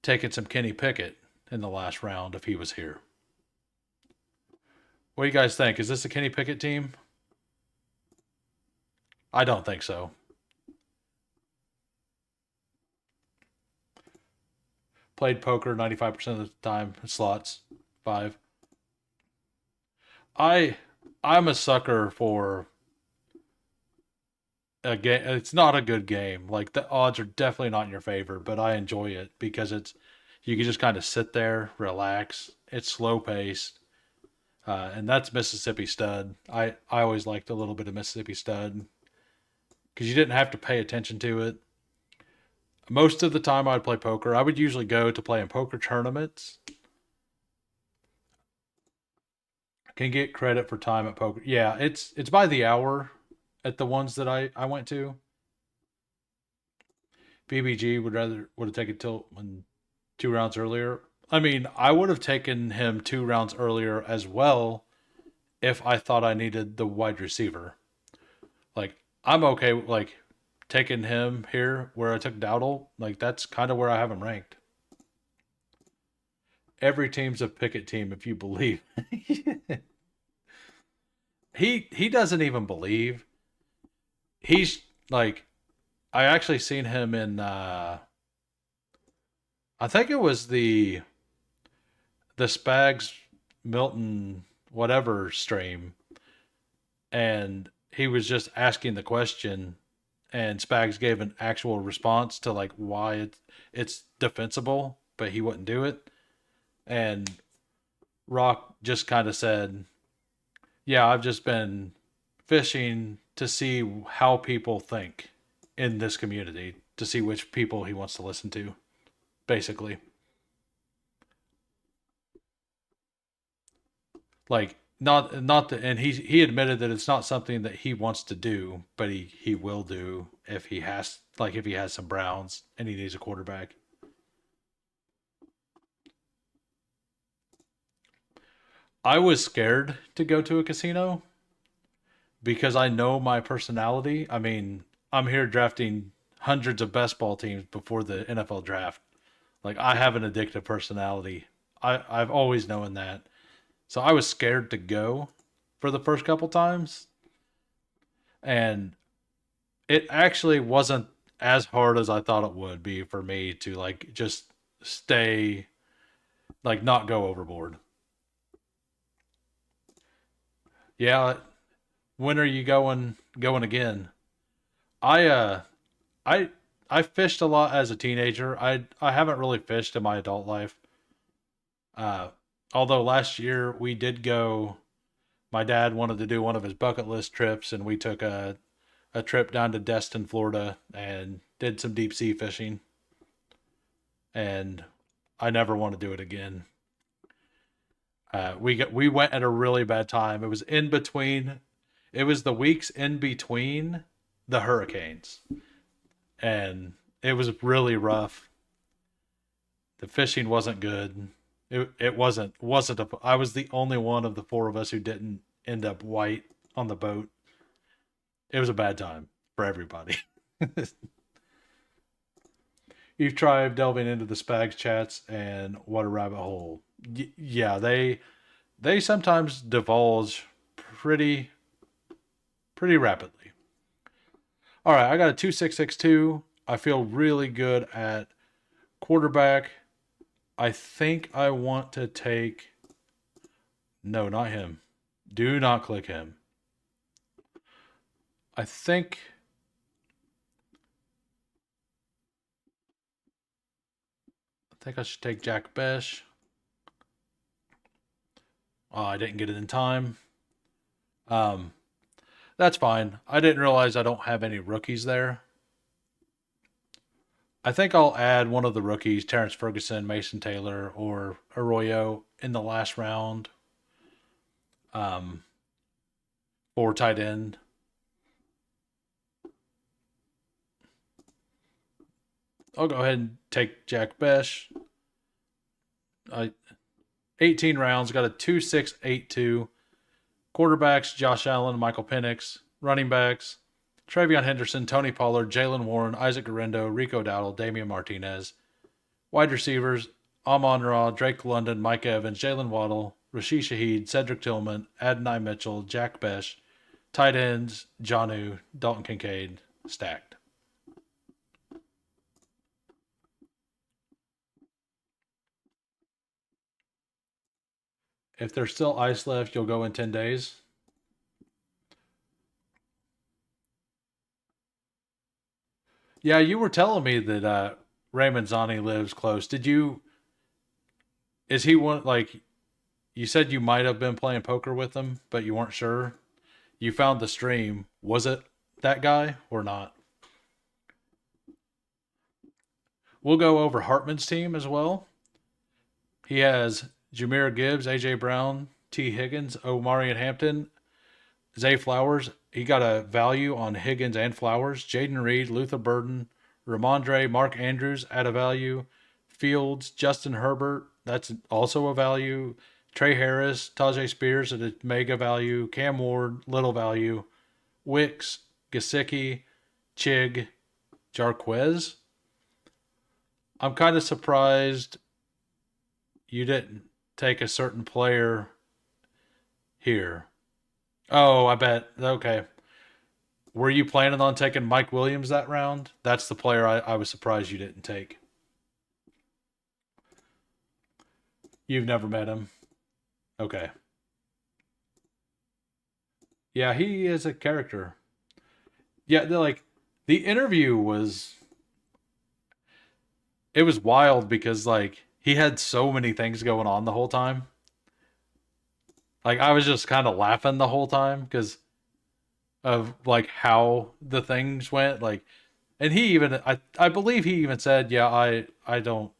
taking some Kenny Pickett in the last round if he was here. What do you guys think? Is this a Kenny Pickett team? I don't think so. Played poker 95% of the time. Slots 5. I I'm a sucker for a game. It's not a good game. Like, the odds are definitely not in your favor, but I enjoy it because you can just kind of sit there, relax. It's slow paced, and that's Mississippi Stud. I always liked a little bit of Mississippi Stud because you didn't have to pay attention to it. Most of the time, I'd play poker. I would usually go to play in poker tournaments. can get credit for time at poker. Yeah, it's by the hour at the ones that I went to. BBG would have taken till when 2 rounds earlier. I mean, I would have taken him 2 rounds earlier as well if I thought I needed the wide receiver. Like I'm okay with like taking him here where I took Dowdle. Like that's kind of where I have him ranked. Every team's a Pickett team if you believe. He doesn't even believe. He's like I actually seen him in I think it was the Spags Milton whatever stream, and he was just asking the question, and Spags gave an actual response to like why it's defensible, but he wouldn't do it, and Rock just kind of said, "Yeah, I've just been fishing to see how people think in this community to see which people he wants to listen to." Basically, like not the, and he admitted that it's not something that he wants to do, but he will do if he has like if he has some Browns and he needs a quarterback. I was scared to go to a casino because I know my personality. I mean, I'm here drafting hundreds of best ball teams before the NFL draft. Like I have an addictive personality. I've always known that. So I was scared to go for the first couple times, and it actually wasn't as hard as I thought it would be for me to like just stay like not go overboard. Yeah, when are you going again? I I I fished a lot as a teenager. I haven't really fished in my adult life. Uh Although last year we did go, my dad wanted to do one of his bucket list trips, and we took a trip down to Destin, Florida, and did some deep sea fishing. And I never want to do it again. We went at a really bad time. It was in between. It was the weeks in between the hurricanes, and it was really rough. The fishing wasn't good. It wasn't a. I was the only one of the four of us who didn't end up white on the boat. It was a bad time for everybody. You've tried delving into the Spags chats and what a rabbit hole. Yeah, they sometimes divulge pretty pretty rapidly. All right, I got a 2662. I feel really good at quarterback. I think I want to take no, not him. Do not click him. I think I should take Jack Besh. Oh, I didn't get it in time. Um, that's fine. I didn't realize I don't have any rookies there. I think I'll add one of the rookies, Terrence Ferguson, Mason Taylor, or Arroyo in the last round um, for tight end. I'll go ahead and take Jack Besh. Uh, 18 rounds, got a 2.682. Quarterbacks, Josh Allen, Michael Penix. Running backs, Travion Henderson, Tony Pollard, Jalen Warren, Isaac Guerrero, Rico Dowdle, Damian Martinez. Wide receivers, Amon Ra, Drake London, Mike Evans, Jalen Waddle, Rashid Shaheed, Cedric Tillman, Adonai Mitchell, Jack Besh. Tight ends, Janu, Dalton Kincaid, stacked. If there's still ice left, you'll go in 10 days. Yeah, you were telling me that Raymond Zani lives close. Did you, is he one, like, you said you might have been playing poker with him, but you weren't sure? You found the stream. Was it that guy or not? We'll go over Hartman's team as well. He has Jameer Gibbs, AJ Brown, T. Higgins, Omari and Hampton, Zay Flowers. He got a value on Higgins and Flowers. Jaden Reed, Luther Burden, Ramondre, Mark Andrews at a value. Fields, Justin Herbert, that's also a value. Trey Harris, Tajay Spears at a mega value. Cam Ward, little value. Wicks, Gasicki, Chig, Jarquez. I'm kind of surprised you didn't take a certain player here. Oh, I bet. Okay. Were you planning on taking Mike Williams that round? That's the player I was surprised you didn't take. You've never met him. Okay. Yeah, he is a character. Yeah, like the interview was it was wild because like he had so many things going on the whole time. Like I was just kind of laughing the whole time because of like how the things went. Like, and he even I believe he even said, yeah, I don't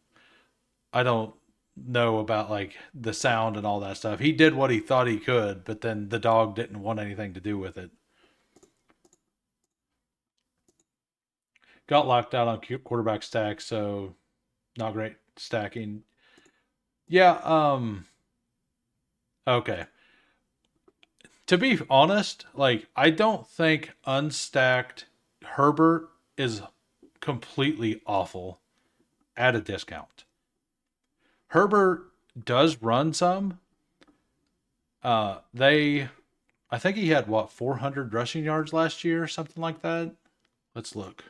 know about like the sound and all that stuff. He did what he thought he could, but then the dog didn't want anything to do with it. Got locked out on quarterback stack, so not great stacking. Yeah, okay. To be honest, like I don't think unstacked Herbert is completely awful at a discount. Herbert does run some. They I think he had what 400 rushing yards last year, something like that. Let's look.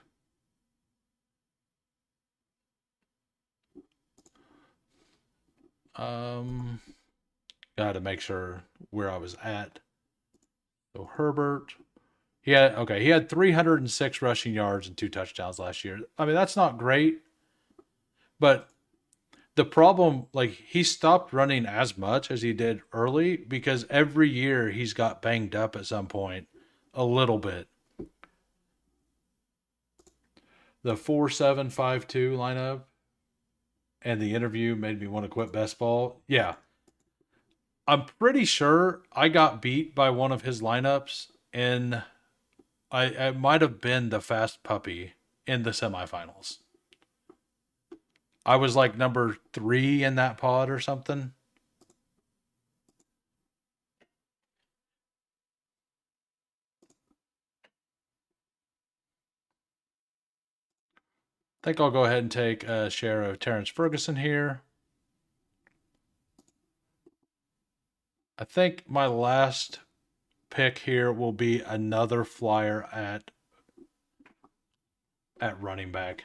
Um, got to make sure where I was at. So Herbert, he had 306 rushing yards and two touchdowns last year. I mean, that's not great, but the problem like he stopped running as much as he did early because every year he's got banged up at some point a little bit. The 4752 lineup and the interview made me want to quit best ball. Yeah, I'm pretty sure I got beat by one of his lineups in I it might have been the fast puppy in the semifinals. I was like number 3 in that pod or something. I think I'll go ahead and take a share of Terrence Ferguson here. I think my last pick here will be another flyer at running back.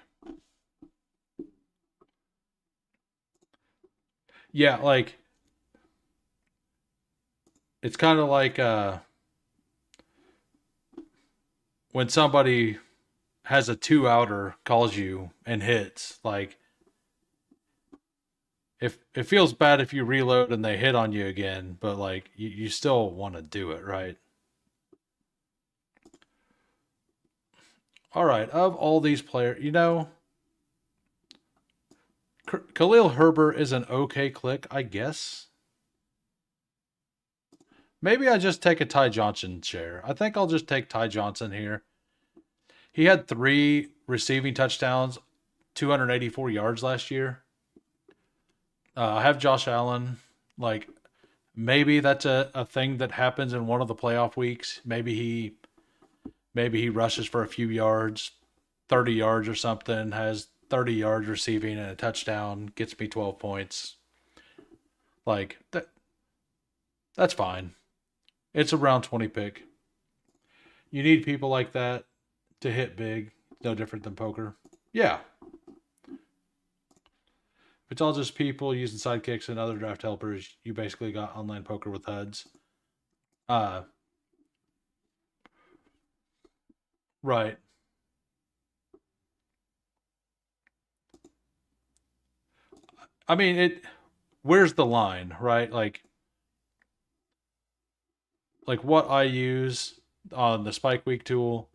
Yeah, like it's kind of like when somebody has a two outer, calls you and hits. Like if it feels bad if you reload and they hit on you again, but like you still want to do it, right? All right, of all these players, Khalil Herbert is an okay click, I guess. Maybe I just take a Ty Johnson share. I think I'll just take Ty Johnson here. He had 3 receiving touchdowns, 284 yards last year. I have Josh Allen. Like, maybe that's a thing that happens in one of the playoff weeks. Maybe he rushes for a few yards, 30 yards or something, has 30 yards receiving and a touchdown, gets me 12 points. Like that's fine. It's a round 20 pick. You need people like that to hit big. No different than poker. Yeah. If it's all just people using sidekicks and other draft helpers, you basically got online poker with HUDs. Uh right. I mean it where's the line, right? Like what I use on the Spike Week tool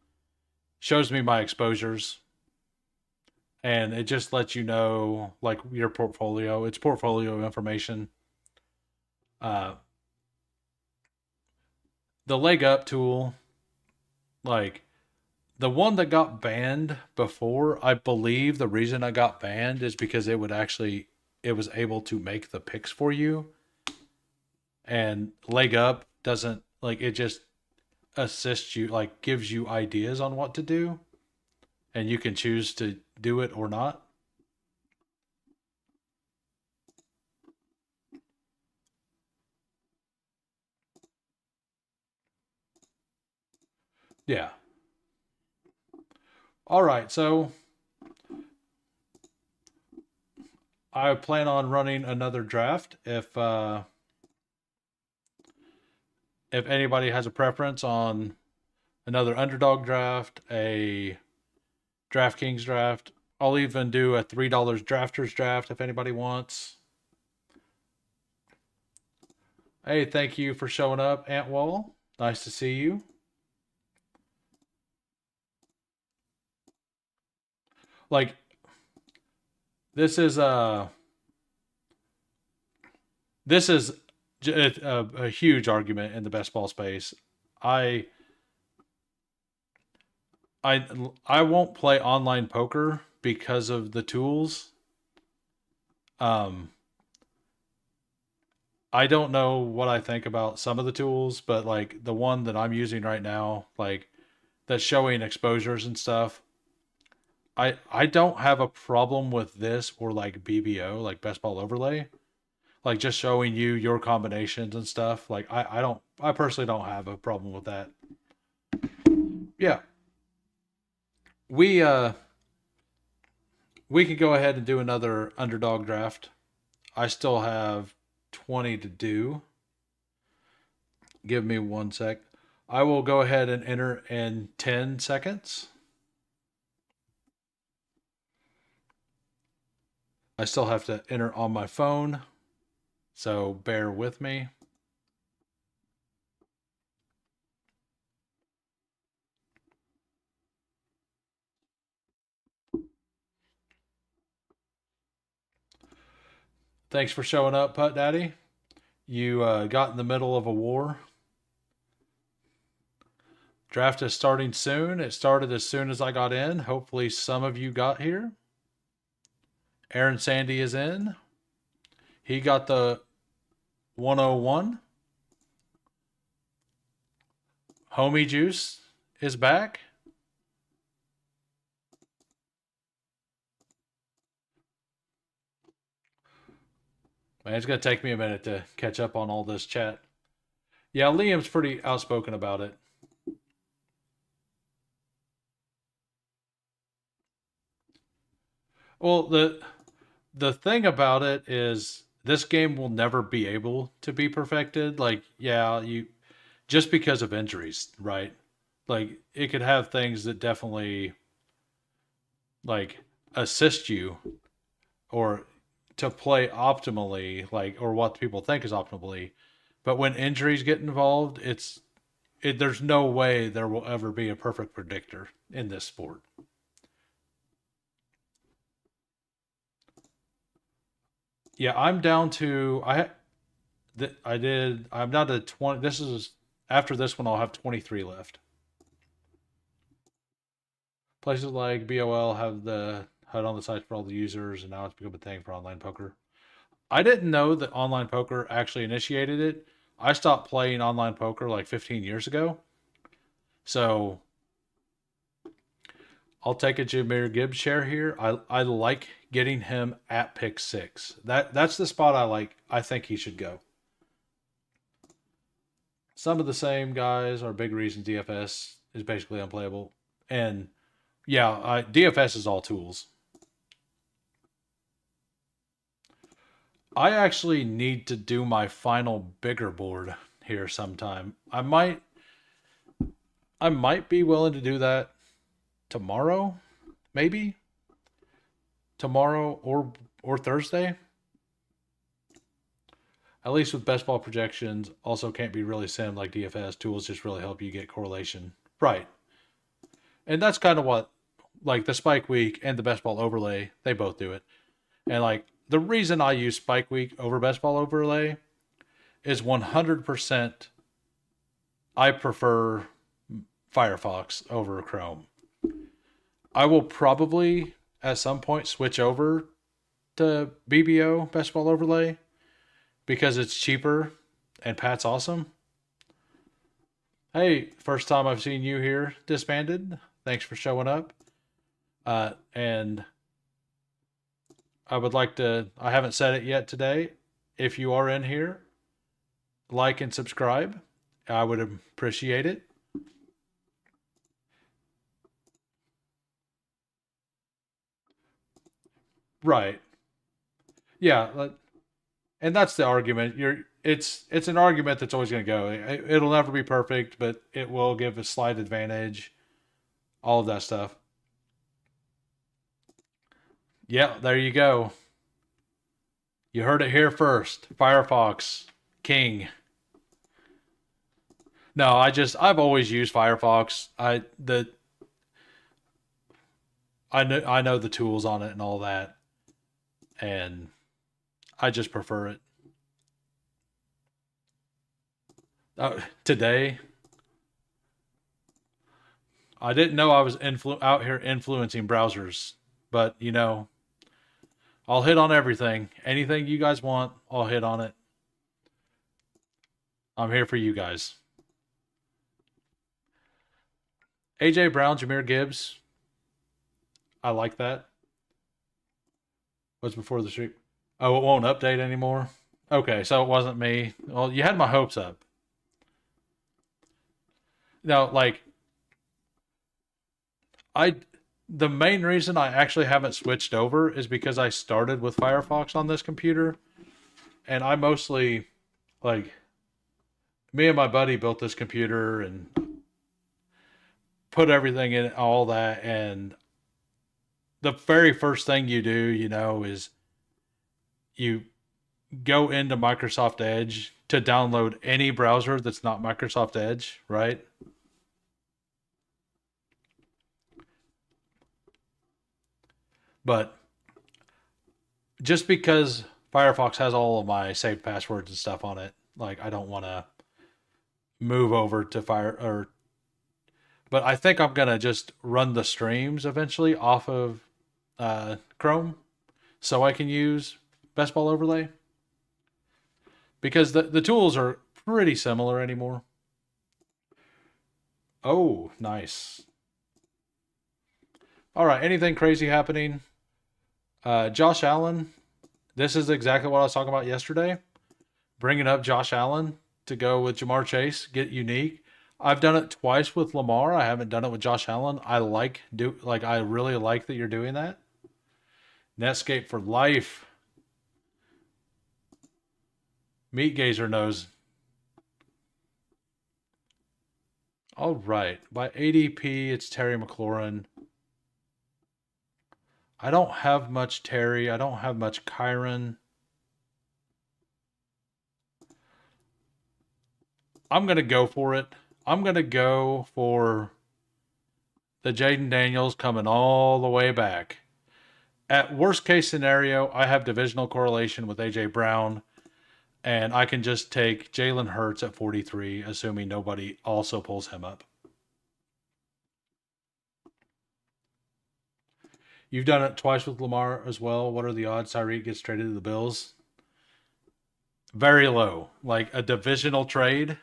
shows me my exposures and it just lets you know like your portfolio. It's portfolio information. Uh the leg up tool, like the one that got banned before, I believe the reason I got banned is because it was able to make the picks for you, and leg up doesn't, like, it just assists you, like gives you ideas on what to do, and you can choose to do it or not. Yeah. All right, so I plan on running another draft if anybody has a preference on another underdog draft, a DraftKings draft. I'll even do a $3 drafters draft if anybody wants. Hey, thank you for showing up, Antwall. Nice to see you. Like, this is this is a huge argument in the best ball space. I I won't play online poker because of the tools. Um, I don't know what I think about some of the tools, but like the one that I'm using right now, like that's showing exposures and stuff. I don't have a problem with this or like BBO, like best ball overlay, like just showing you your combinations and stuff. Like I personally don't have a problem with that. Yeah, we uh we could go ahead and do another underdog draft. I still have 20 to do. Give me 1 sec. I will go ahead and enter in 10 seconds. I still have to enter on my phone, so bear with me. Thanks for showing up, Putt Daddy. You got in the middle of a war. Draft is starting soon. It started as soon as I got in. Hopefully, some of you got here. Aaron Sandy is in. He got the 101. Homie Juice is back. Man, it's going to take me a minute to catch up on all this chat. Yeah, Liam's pretty outspoken about it. Well, the thing about it is this game will never be able to be perfected. Like, yeah, you just because of injuries, right? Like it could have things that definitely like assist you or to play optimally, like or what people think is optimally. But when injuries get involved, there's no way there will ever be a perfect predictor in this sport. Yeah, I'm down to I'm down to 20. This is after this one. I'll have 23 left. Places like BOL have the HUD on the site for all the users, and now it's become a thing for online poker. I didn't know that online poker actually initiated it. I stopped playing online poker like 15 years ago. So I'll take a Jameer Gibbs share here. I like getting him at pick six. That's the spot I like. I think he should go. Some of the same guys are big reasons DFS is basically unplayable. And yeah, DFS is all tools. I actually need to do my final bigger board here sometime. I might be willing to do that tomorrow, maybe tomorrow or Thursday. At least with best ball projections, also can't be really sim like DFS. Tools just really help you get correlation. Right. And that's kind of what like the Spike Week and the best ball overlay, they both do it. And like the reason I use Spike Week over best ball overlay is 100% I prefer Firefox over Chrome. I will probably at some point switch over to BBO Best Ball Overlay because it's cheaper and Pat's awesome. Hey, first time I've seen you here disbanded. Thanks for showing up. And I would like to, I haven't said it yet today. If you are in here, like and subscribe. I would appreciate it. Right. Yeah, and that's the argument. It's an argument that's always going to go. It'll never be perfect, but it will give a slight advantage. All of that stuff. Yeah, there you go. You heard it here first. Firefox King. No, I've always used Firefox. I know the tools on it and all that, and I just prefer it. Today, I didn't know I was out here influencing browsers, but I'll hit on everything. Anything you guys want, I'll hit on it. I'm here for you guys. AJ Brown, Jameer Gibbs. I like that. What's before the stream? Oh, it won't update anymore. Okay, so it wasn't me. Well, you had my hopes up. No, like I the main reason I actually haven't switched over is because I started with Firefox on this computer, and I mostly like me and my buddy built this computer and put everything in all that, and the very first thing you do, is you go into Microsoft Edge to download any browser that's not Microsoft Edge, right? But just because Firefox has all of my saved passwords and stuff on it, like I don't want to move over to but I think I'm gonna just run the streams eventually off of Chrome so I can use Best Ball Overlay because the tools are pretty similar anymore. Oh, nice. All right, anything crazy happening? Josh Allen. This is exactly what I was talking about yesterday. Bringing up Josh Allen to go with Jamar Chase, get unique. I've done it twice with Lamar. I haven't done it with Josh Allen. I really like that you're doing that. Netscape for life. Meat Gazer knows. All right. By ADP, it's Terry McLaurin. I don't have much Terry. I don't have much Kyron. I'm going to go for it. I'm going to go for the Jaden Daniels coming all the way back. At worst case scenario, I have divisional correlation with AJ Brown, and I can just take Jalen Hurts at 43, assuming nobody also pulls him up. You've done it twice with Lamar as well. What are the odds Tyreek gets traded to the Bills? Very low. Like a divisional trade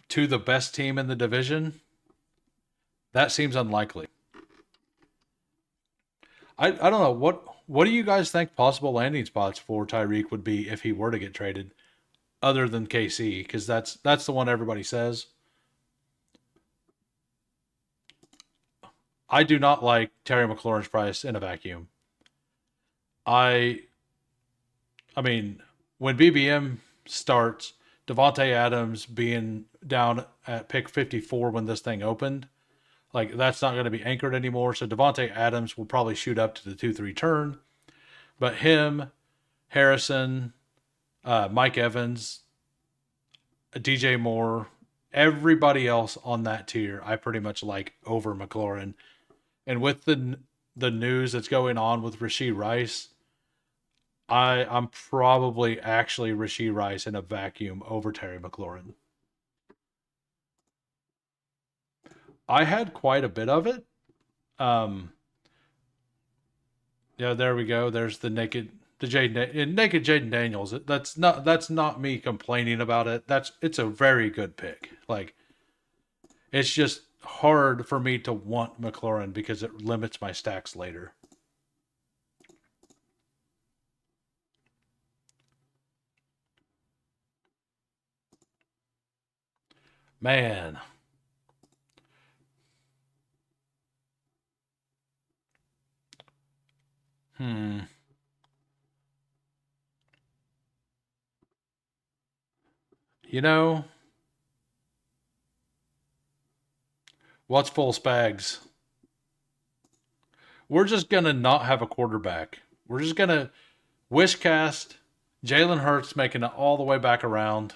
to the best team in the division, that seems unlikely. I don't know. What do you guys think possible landing spots for Tyreek would be if he were to get traded, other than KC? Because that's the one everybody says. I do not like Terry McLaurin's price in a vacuum. I mean, when BBM starts, Devontae Adams being down at pick 54 when this thing opened, like that's not going to be anchored anymore. So Devontae Adams will probably shoot up to the 2-3 turn. But him, Harrison, Mike Evans, DJ Moore, everybody else on that tier, I pretty much like over McLaurin. And with the news that's going on with Rashee Rice, I'm probably actually Rasheed Rice in a vacuum over Terry McLaurin. I had quite a bit of it. Um, yeah, there we go. There's the naked Jaden Daniels. That's not me complaining about it. It's a very good pick. Like it's just hard for me to want McLaurin because it limits my stacks later. Man, hmm. You know what's full spags? We're just gonna not have a quarterback. We're just gonna wish cast Jalen Hurts making it all the way back around.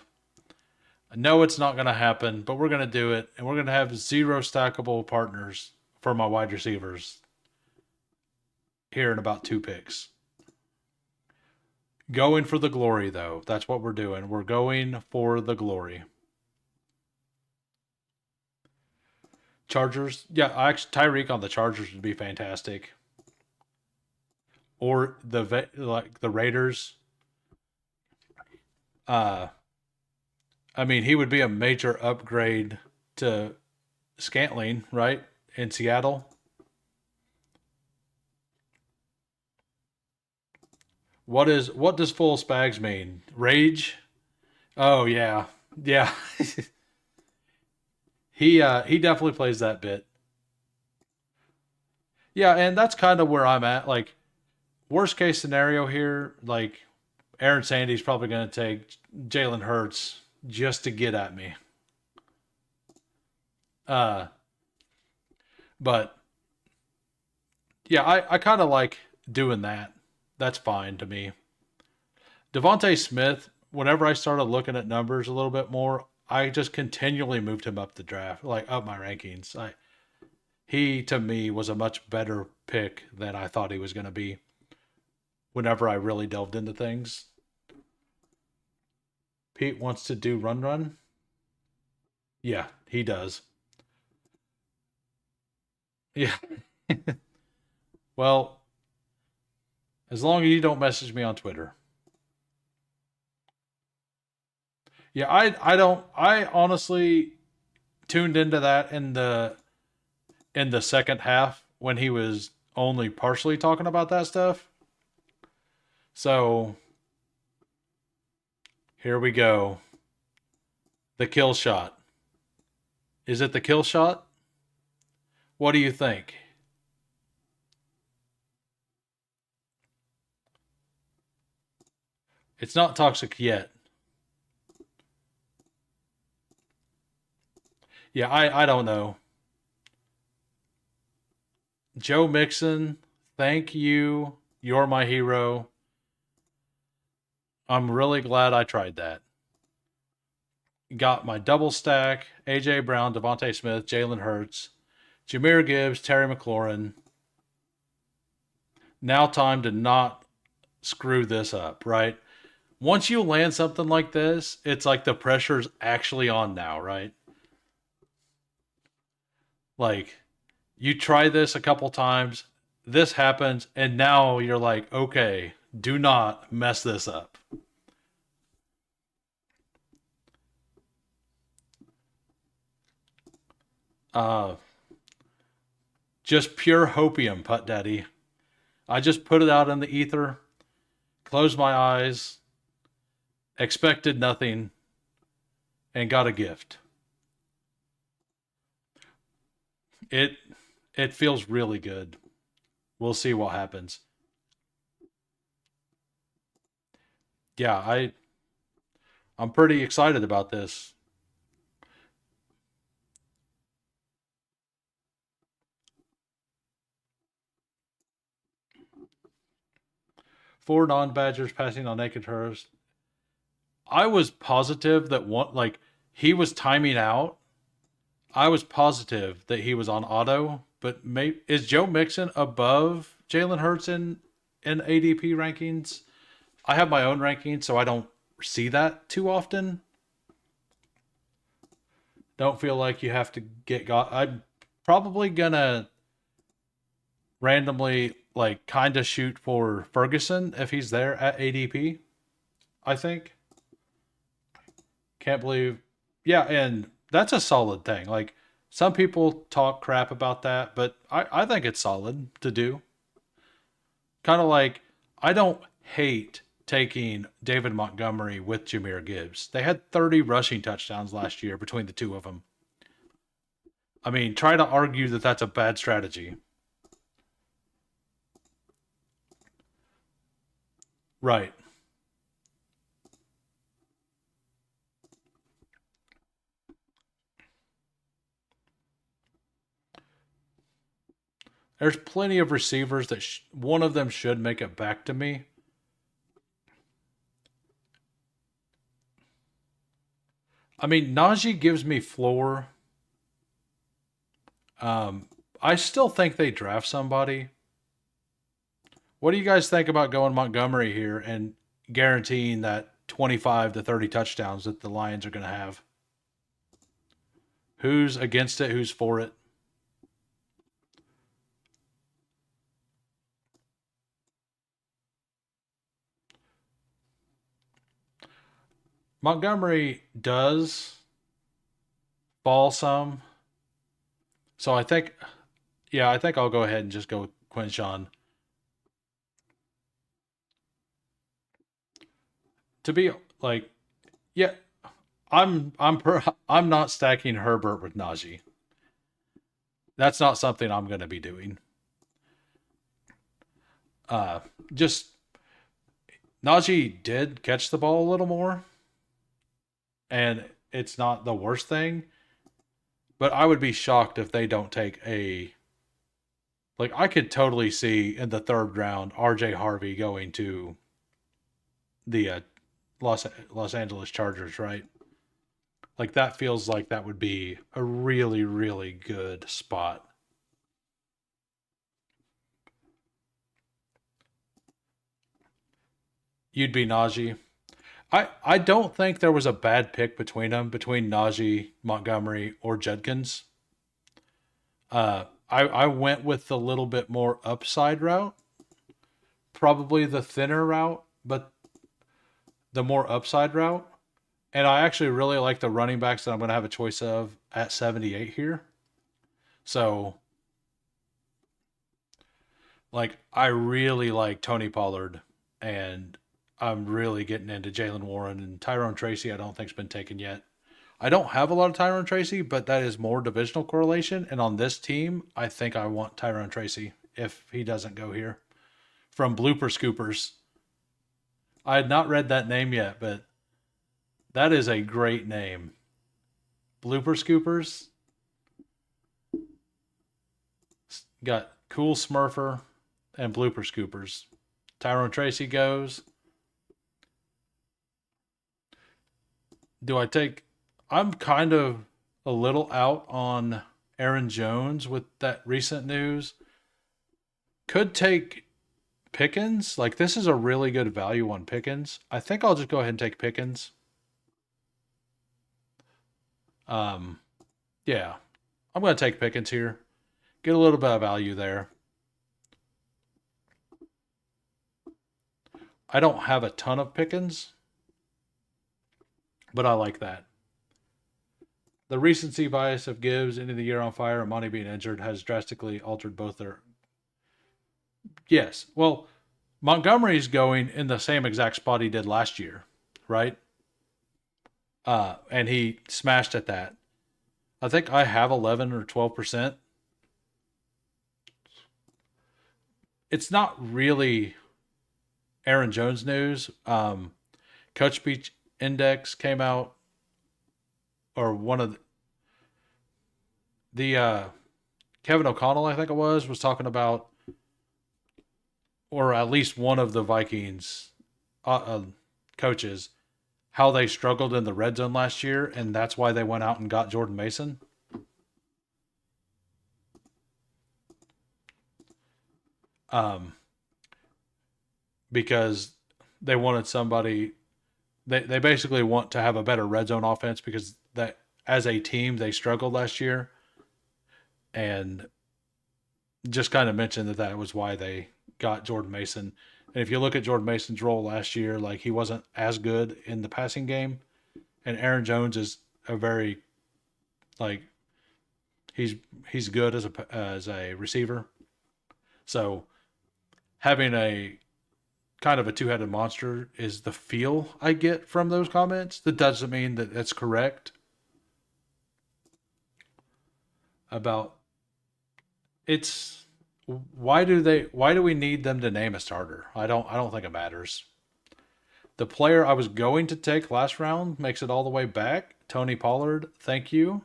I know it's not gonna happen, but we're gonna do it, and we're gonna have zero stackable partners for my wide receivers here in about two picks. Going for the glory, though. That's what we're doing. We're going for the glory. Chargers, yeah, actually Tyreek on the Chargers would be fantastic. Or the Raiders. Uh, I mean, he would be a major upgrade to Scantling, right? In Seattle. What does full spags mean? Rage? Oh yeah. Yeah. He definitely plays that bit. Yeah, and that's kind of where I'm at. Like worst case scenario here, like Aaron Sandy's probably going to take Jalen Hurts just to get at me. Uh, but yeah, I kind of like doing that. That's fine to me. Devontae Smith, whenever I started looking at numbers a little bit more, I just continually moved him up the draft, like up my rankings. He to me was a much better pick than I thought he was going to be whenever I really delved into things. Pete wants to do run run. Yeah, he does. Yeah. Well, as long as you don't message me on Twitter. Yeah, I don't I honestly tuned into that in the second half when he was only partially talking about that stuff. So here we go. The kill shot. Is it the kill shot? What do you think? It's not toxic yet. Yeah, I don't know. Joe Mixon, thank you. You're my hero. I'm really glad I tried that. Got my double stack: AJ Brown, Devontae Smith, Jalen Hurts, Jameer Gibbs, Terry McLaurin. Now time to not screw this up, right? Once you land something like this, it's like the pressure's actually on now, right? Like you try this a couple times, this happens, and now you're like, okay, do not mess this up. Uh, just pure hopium, Putt Daddy. I just put it out in the ether, closed my eyes, expected nothing, and got a gift. It it feels really good. We'll see what happens. Yeah, I'm pretty excited about this. Four non-badgers passing on naked hers. I was positive that one like he was timing out. I was positive that he was on auto, but is Joe Mixon above Jalen Hurts in ADP rankings? I have my own ranking, so I don't see that too often. Don't feel like you have to get got. I'm probably gonna randomly like kind of shoot for Ferguson if he's there at ADP. I think. Can't believe. Yeah, and that's a solid thing. Like some people talk crap about that, but I think it's solid to do. Kind of like I don't hate taking David Montgomery with Jameer Gibbs. They had 30 rushing touchdowns last year between the two of them. I mean, try to argue that that's a bad strategy. Right. There's plenty of receivers that one of them should make it back to me. I mean, Najee gives me floor. I still think they draft somebody. What do you guys think about going Montgomery here and guaranteeing that 25 to 30 touchdowns that the Lions are going to have? Who's against it? Who's for it? Montgomery does fall some. So I think, yeah, I think I'll go ahead and just go with Quinshawn. To be like, yeah, I'm not stacking Herbert with Najee. That's not something I'm going to be doing. Uh, just Najee did catch the ball a little more, and it's not the worst thing. But I would be shocked if they don't take a like. I could totally see in the third round R.J. Harvey going to the Los Angeles Chargers, right? Like that feels like that would be a really good spot. You'd be Najee. I don't think there was a bad pick between them, between Najee, Montgomery, or Judkins. I went with the little bit more upside route, probably the thinner route, but the more upside route. And I actually really like the running backs that I'm going to have a choice of at 78 here. So, like, I really like Tony Pollard, and I'm really getting into Jalen Warren and Tyrone Tracy. I don't think's been taken yet. I don't have a lot of Tyrone Tracy, but that is more divisional correlation. And on this team, I think I want Tyrone Tracy if he doesn't go here. From Blooper Scoopers. I had not read that name yet, but that is a great name. Blooper Scoopers. Got Cool Smurfer and Blooper Scoopers. Tyrone Tracy goes. Do I take. I'm kind of a little out on Aaron Jones with that recent news. Could take Pickens. Like, this is a really good value on Pickens. I think I'll just go ahead and take Pickens. Um, yeah, I'm going to take Pickens here. Get a little bit of value there. I don't have a ton of Pickens, but I like that. The recency bias of Gibbs ending the year on fire and Monty being injured has drastically altered both their. Yes. Well, Montgomery's going in the same exact spot he did last year, right? And he smashed at that. I think I have 11 or 12%. It's not really Aaron Jones news. Coach Beach Index came out, or one of the Kevin O'Connell, I think it was talking about, or at least one of the Vikings coaches, how they struggled in the red zone last year, and that's why they went out and got Jordan Mason. Um, because they wanted somebody. They basically want to have a better red zone offense because that as a team they struggled last year, and just kind of mentioned that that was why they got Jordan Mason. And if you look at Jordan Mason's role last year, like he wasn't as good in the passing game, and Aaron Jones is a very like he's he's good as a receiver. So having a kind of a two-headed monster is the feel I get from those comments. That doesn't mean that that's correct about it's why do we need them to name a starter? I don't think it matters. The player I was going to take last round makes it all the way back. Tony Pollard, thank you.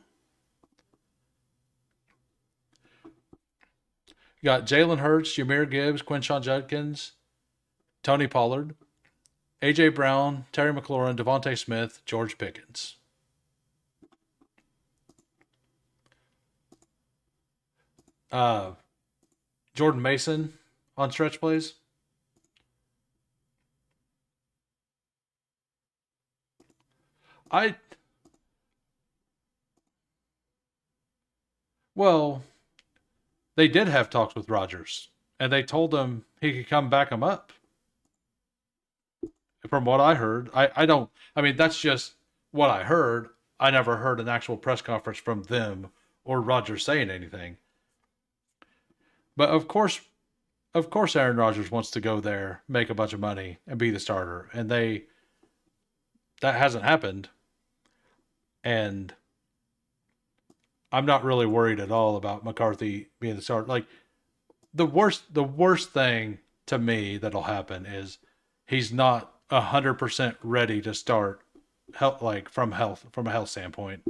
You got Jalen Hurts, Jameer Gibbs, Quinshawn Judkins, Tony Pollard, AJ Brown, Terry McLaurin, Devontae Smith, George Pickens. Uh, Jordan Mason on stretch plays. I well, they did have talks with Rodgers, and they told him he could come back him up. From what I heard, I don't. I mean, that's just what I heard. I never heard an actual press conference from them or Rodgers saying anything. But of course, Aaron Rodgers wants to go there, make a bunch of money, and be the starter, and that hasn't happened. And I'm not really worried at all about McCarthy being the starter. Like the worst thing to me that'll happen is he's not 100% ready to start like from a health standpoint,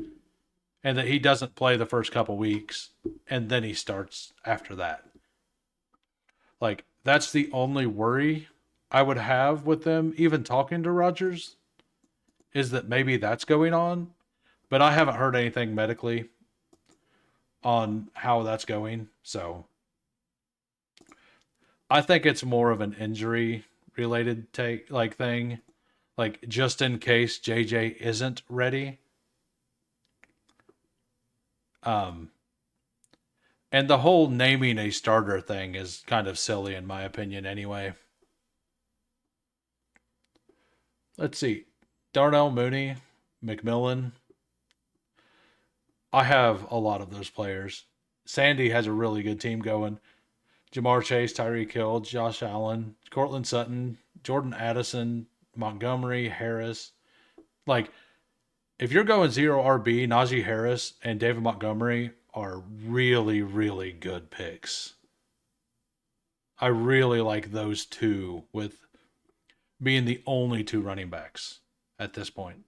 and that he doesn't play the first couple weeks and then he starts after that. Like that's the only worry I would have with them even talking to Rogers, is that maybe that's going on, but I haven't heard anything medically on how that's going. So I think it's more of an injury related take like thing, like just in case JJ isn't ready. Um, and the whole naming a starter thing is kind of silly in my opinion anyway. Let's see. Darnell Mooney, McMillan. I have a lot of those players. Sandy has a really good team going. Jamar Chase, Tyreek Hill, Josh Allen, Cortland Sutton, Jordan Addison, Montgomery, Harris. Like, if you're going zero RB, Najee Harris and David Montgomery are really, really good picks. I really like those two with being the only two running backs at this point.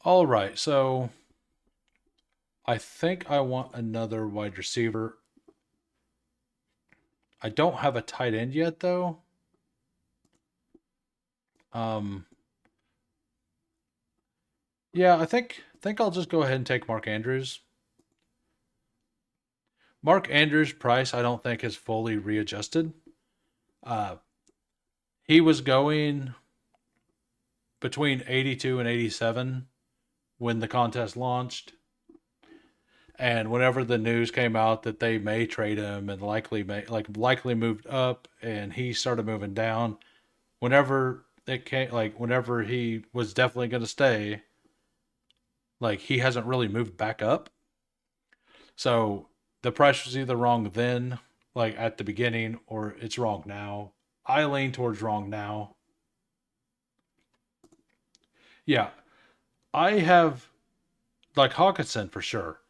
All right, so I think I want another wide receiver. I don't have a tight end yet, though. Um, yeah, I think I'll just go ahead and take Mark Andrews. Mark Andrews' price, I don't think is fully readjusted. Uh, he was going between 82 and 87 when the contest launched. And whenever the news came out that they may trade him and likely moved up and he started moving down, whenever it came like whenever he was definitely going to stay, like he hasn't really moved back up. So the price was either wrong then, like at the beginning, or it's wrong now. I lean towards wrong now. Yeah, I have like Hawkinson for sure.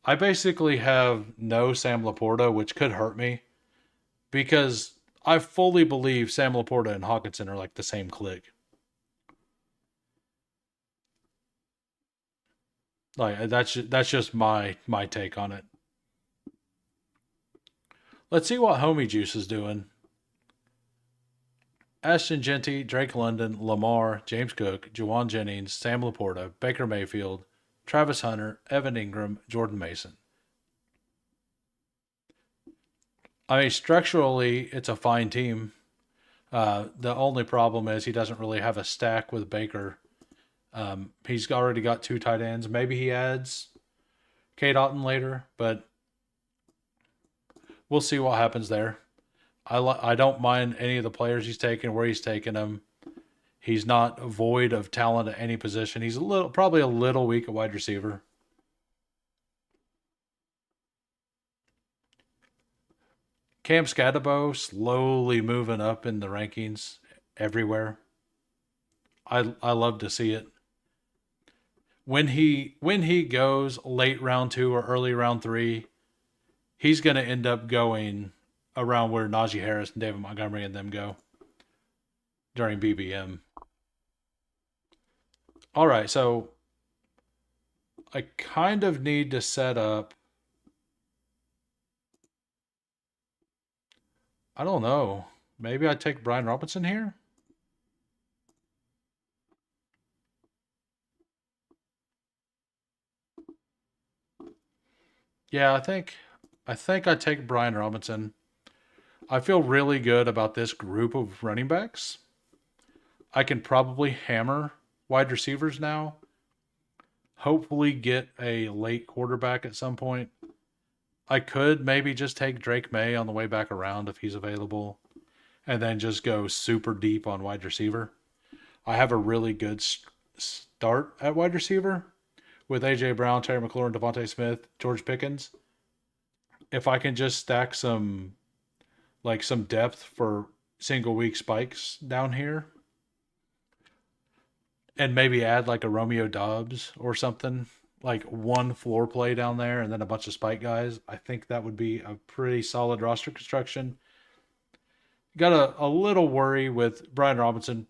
I basically have no Sam Laporta, which could hurt me because I fully believe Sam Laporta and Hawkinson are like the same click. Like that's just my take on it. Let's see what Homie Juice is doing. Ashton Genty, Drake London, Lamar, James Cook, Juwan Jennings, Sam Laporta, Baker Mayfield, Travis Hunter, Evan Ingram, Jordan Mason. I mean, structurally, it's a fine team. The only problem is he doesn't really have a stack with Baker. He's already got two tight ends. Maybe he adds Kate Otten later, but we'll see what happens there. I don't mind any of the players he's taken, where he's taken them. He's not void of talent at any position. He's probably a little weak at wide receiver. Cam Scadabo slowly moving up in the rankings everywhere. I love to see it. When he goes late round 2 or early round 3, he's going to end up going around where Najee Harris and David Montgomery and them go during BBM. All right, so I kind of need to set up. I don't know. Maybe I take Brian Robinson here. Yeah, I think I take Brian Robinson. I feel really good about this group of running backs. I can probably hammer wide receivers now. Hopefully get a late quarterback at some point. I could maybe just take Drake May on the way back around if he's available, and then just go super deep on wide receiver. I have a really good start at wide receiver with AJ Brown, Terry McLaurin, Devontae Smith, George Pickens. If I can just stack some depth for single week spikes down here, and maybe add like a Romeo Dobbs or something, like one floor play down there and then a bunch of spike guys, I think that would be a pretty solid roster construction. Got a little worry with Brian Robinson.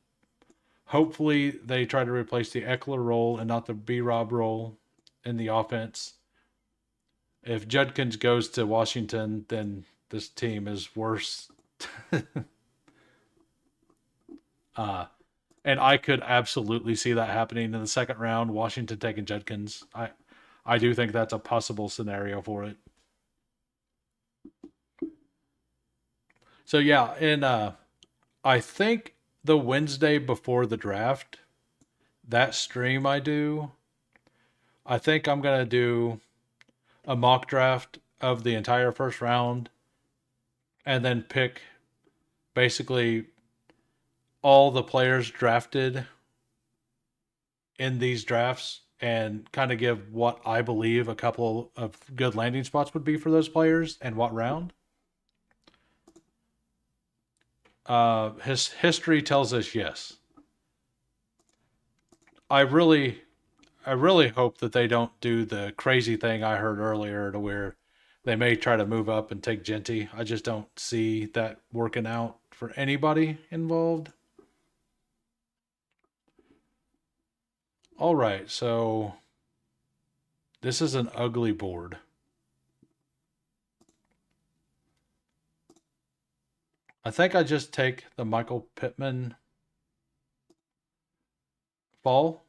Hopefully they try to replace the Eckler role and not the B Rob role in the offense. If Judkins goes to Washington, then this team is worse. uh, and I could absolutely see that happening in the second round. Washington taking Judkins. I do think that's a possible scenario for it. So yeah, and I think the Wednesday before the draft, that stream I do, I think I'm gonna do a mock draft of the entire first round, and then pick basically all the players drafted in these drafts and kind of give what I believe a couple of good landing spots would be for those players and what round. His history tells us yes. I really, I really hope that they don't do the crazy thing I heard earlier to where they may try to move up and take Genty. I just don't see that working out for anybody involved. All right, so this is an ugly board. I think I just take the Michael Pittman fall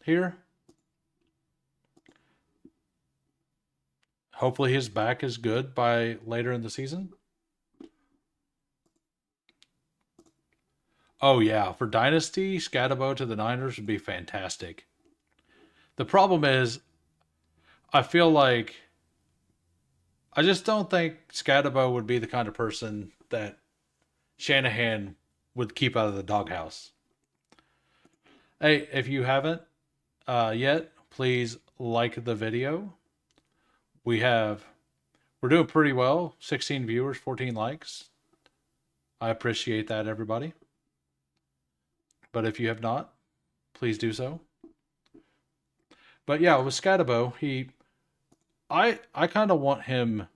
here. Hopefully his back is good by later in the season. Oh yeah, for Dynasty, Scatabo to the Niners would be fantastic. The problem is, I feel like I just don't think Scatabo would be the kind of person that Shanahan would keep out of the doghouse. Hey, if you haven't yet, please like the video. We have we're doing pretty well. 16 viewers, 14 likes. I appreciate that, everybody. But if you have not, please do so. But yeah, with Scatabo, I kind of want him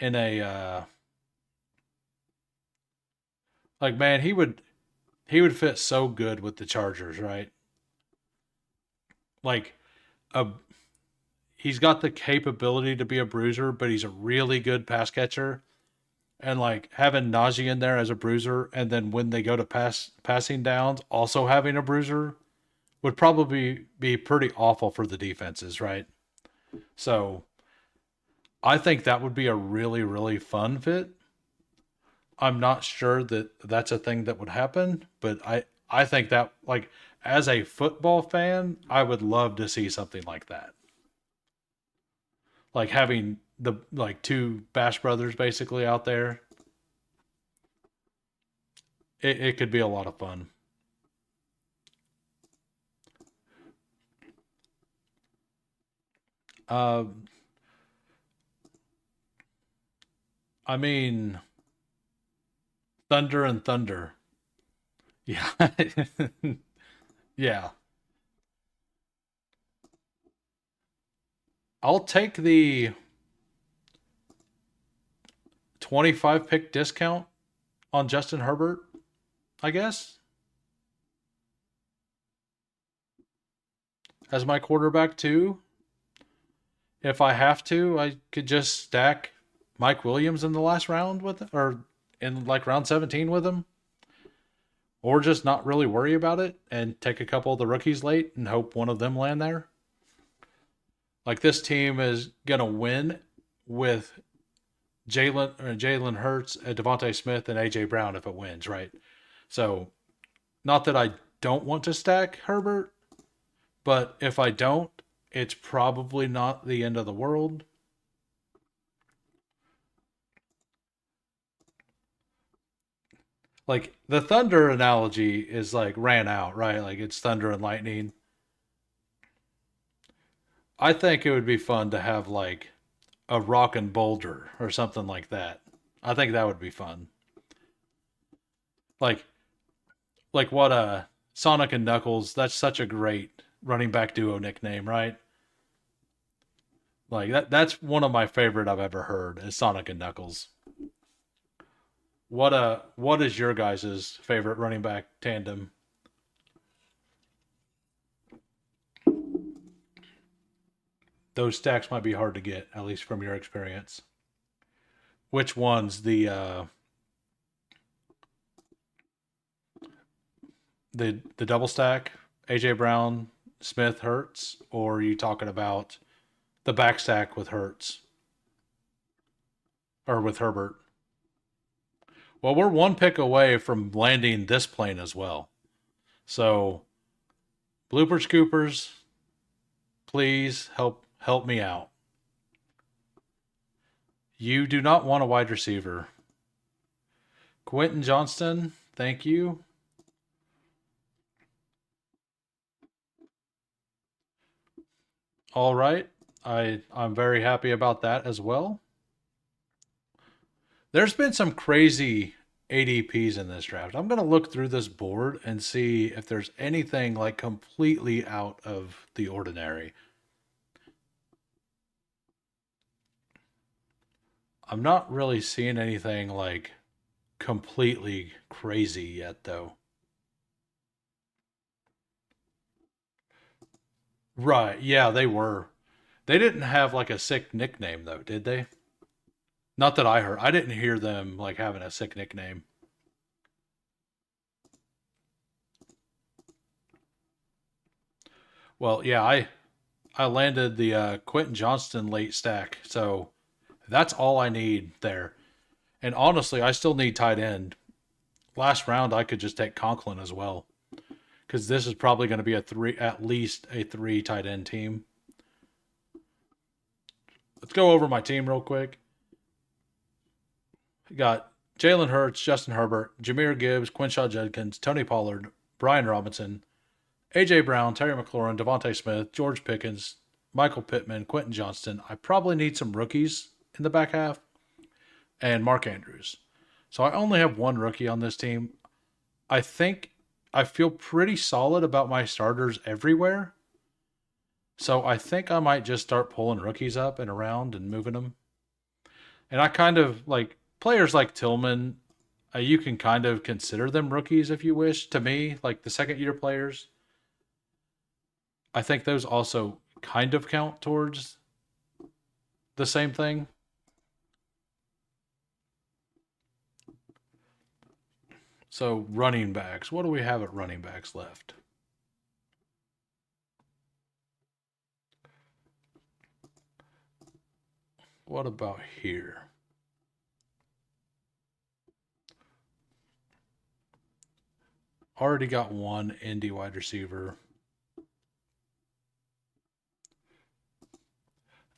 in a like, man, he would fit so good with the Chargers, right? Like a he's got the capability to be a bruiser, but he's a really good pass catcher. And like having Najee in there as a bruiser, and then when they go to passing downs, also having a bruiser would probably be pretty awful for the defenses, right? So I think that would be a really, really fun fit. I'm not sure that that's a thing that would happen, but I think that like as a football fan, I would love to see something like that. Like having the like two Bash brothers basically out there. It could be a lot of fun. Uh, I mean, Thunder and Thunder. Yeah. Yeah. I'll take the 25 pick discount on Justin Herbert, I guess, as my quarterback too. If I have to, I could just stack Mike Williams in the last round with or in like round 17 with him, or just not really worry about it and take a couple of the rookies late and hope one of them land there. Like this team is gonna win with Jalen Hurts, Devontae Smith, and AJ Brown if it wins, right? So not that I don't want to stack Herbert, but if I don't, it's probably not the end of the world. Like the thunder analogy is like ran out, right? Like it's thunder and lightning. I think it would be fun to have like a rock and boulder or something like that. I think that would be fun. Like what Sonic and Knuckles, that's such a great running back duo nickname, right? Like that's one of my favorite I've ever heard is Sonic and Knuckles. What is your guys' favorite running back tandem? Those stacks might be hard to get, at least from your experience. Which ones? The double stack, AJ Brown, Smith, Hurts, or are you talking about the back stack with Hurts or with Herbert? Well, we're one pick away from landing this plane as well. So bloopers scoopers, please help me out. You do not want a wide receiver. Quentin Johnston, thank you. All right. I'm very happy about that as well. There's been some crazy ADPs in this draft. I'm going to look through this board and see if there's anything like completely out of the ordinary. I'm not really seeing anything like completely crazy yet, though. Right. Yeah, they were. They didn't have like a sick nickname, though, did they? Not that I heard. I didn't hear them like having a sick nickname. Well, yeah, I landed the Quentin Johnston late stack, so that's all I need there. And honestly, I still need tight end. Last round, I could just take Conklin as well because this is probably going to be a three, at least a three tight end team. Let's go over my team real quick. We got Jalen Hurts, Justin Herbert, Jameer Gibbs, Quinshaw Judkins, Tony Pollard, Brian Robinson, AJ Brown, Terry McLaurin, Devontae Smith, George Pickens, Michael Pittman, Quentin Johnston. I probably need some rookies in the back half, and Mark Andrews. So I only have one rookie on this team. I think I feel pretty solid about my starters everywhere. So I think I might just start pulling rookies up and around and moving them. And I kind of like players like Tillman. You can kind of consider them rookies if you wish. To me, like the second year players, I think those also kind of count towards the same thing. So running backs, what do we have at running backs left? What about here? Already got one indie wide receiver.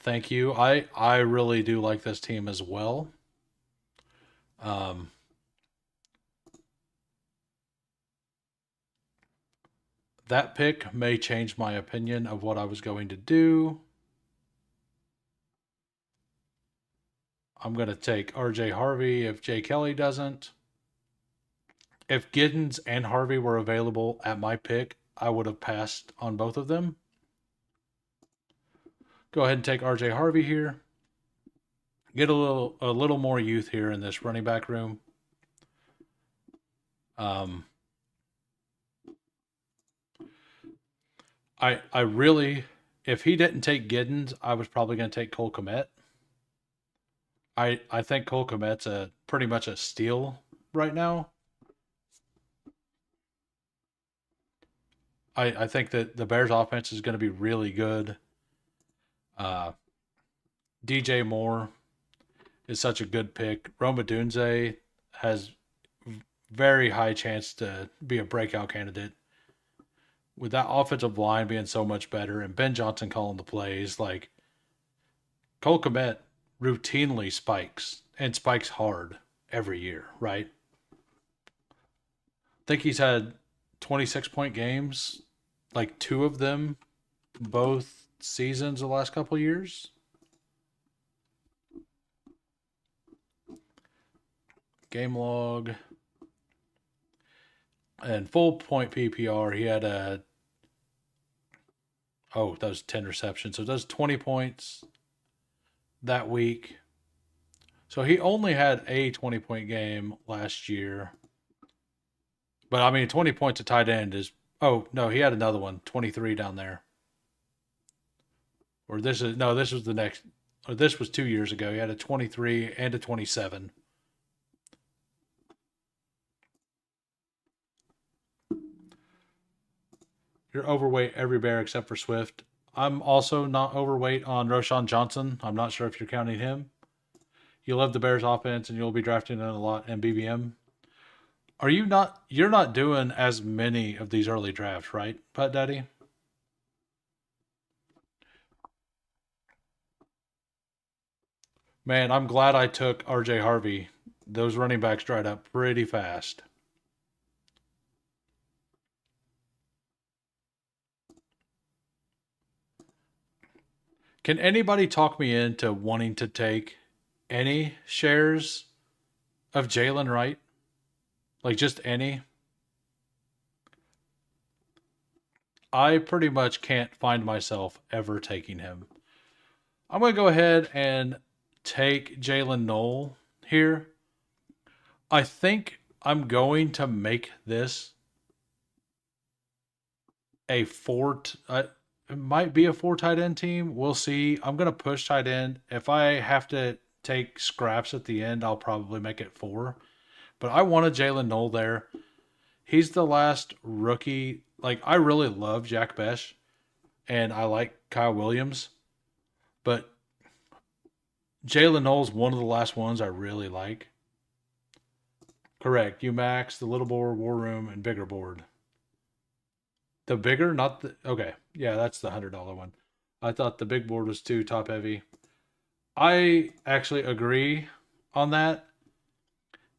Thank you. I really do like this team as well. Um, that pick may change my opinion of what I was going to do. I'm going to take RJ Harvey if Jay Kelly doesn't. If Giddens and Harvey were available at my pick, I would have passed on both of them. Go ahead and take RJ Harvey here. Get a little more youth here in this running back room. Um, I really, if he didn't take Giddens, I was probably going to take Cole Kmet. I think Cole Kmet's a pretty much a steal right now. I think that the Bears offense is going to be really good. Uh, DJ Moore is such a good pick. Roma Dunze has very high chance to be a breakout candidate. With that offensive line being so much better and Ben Johnson calling the plays, like Cole Kmet routinely spikes and spikes hard every year, right? I think he's had 26-point games, like two of them both seasons the last couple years. Game log. And full point PPR, he had that was 10 receptions. So it does 20 points that week. So he only had a 20-point game last year. But I mean, 20 points a tight end is. Oh, no, he had another one, 23 down there. Or this is. No, this was the next. Or this was 2 years ago. He had a 23 and a 27. You're overweight every bear except for Swift. I'm also not overweight on Roshan Johnson. I'm not sure if you're counting him. You love the Bears offense and you'll be drafting it a lot in BBM. Are you not? You're not doing as many of these early drafts, right, Putt Daddy? Man, I'm glad I took RJ Harvey. Those running backs dried up pretty fast. Can anybody talk me into wanting to take any shares of Jalen Wright? Like just any? I pretty much can't find myself ever taking him. I'm going to go ahead and take Jalen Knoll here. I think I'm going to make this a four. It might be a four tight end team. We'll see. I'm going to push tight end. If I have to take scraps at the end, I'll probably make it four. But I wanted Jalen Knoll there. He's the last rookie. Like, I really love Jack Besh and I like Kyle Williams. But Jalen Knoll's one of the last ones I really like. Correct. UMax, the Little Board, War Room, and Bigger Board. The bigger, not the. Okay. Yeah, that's the $100 one. I thought the big board was too top heavy. I actually agree on that.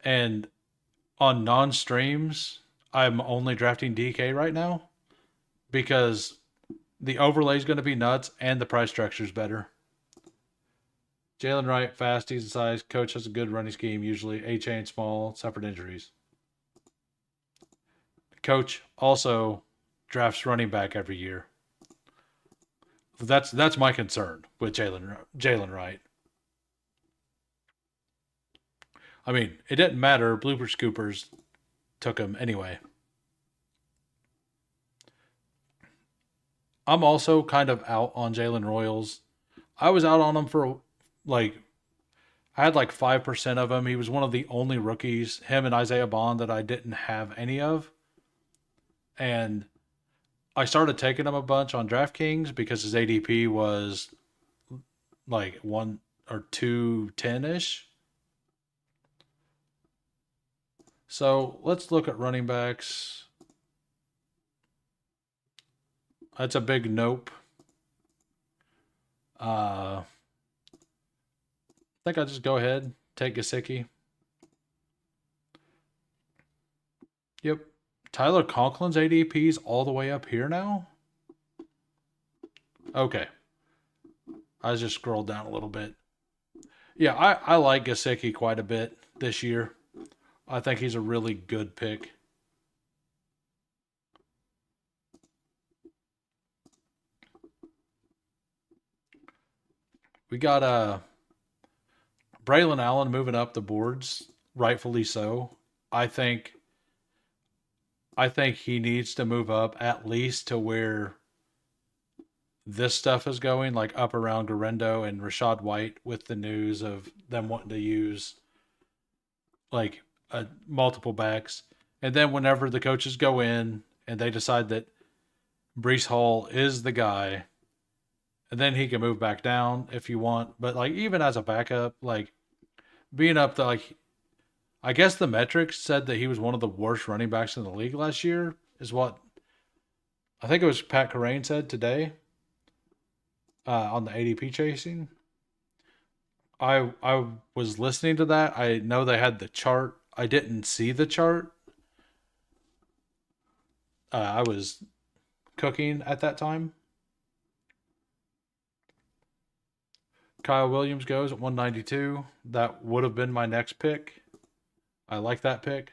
And on non streams, I'm only drafting DK right now because the overlay is going to be nuts and the price structure is better. Jalen Wright, fast, decent size. Coach has a good running scheme, usually. A chain small, suffered injuries. Coach also drafts running back every year. That's my concern with Jalen Wright. I mean, it didn't matter. Blooper Scoopers took him anyway. I'm also kind of out on Jalen Royals. I was out on him for like I had like 5% of him. He was one of the only rookies, him and Isaiah Bond, that I didn't have any of. And I started taking him a bunch on DraftKings because his ADP was like or 210 ish. So let's look at running backs. That's a big nope. I think I'll just go ahead, take Gesicki. Yep. Tyler Conklin's ADP's all the way up here now? Okay. I just scrolled down a little bit. Yeah, I like Gesicki quite a bit this year. I think he's a really good pick. We got Braylon Allen moving up the boards, rightfully so. I think I think he needs to move up at least to where this stuff is going, like up around Garendo and Rashad White, with the news of them wanting to use like multiple backs. And then whenever the coaches go in and they decide that Brees Hall is the guy, and then he can move back down if you want. But like even as a backup, like being up to like, I guess the metrics said that he was one of the worst running backs in the league last year, is what I think it was Pat Carrain said today on the ADP chasing. I was listening to that. I know they had the chart. I didn't see the chart. I was cooking at that time. Kyle Williams goes at 192. That would have been my next pick. I like that pick.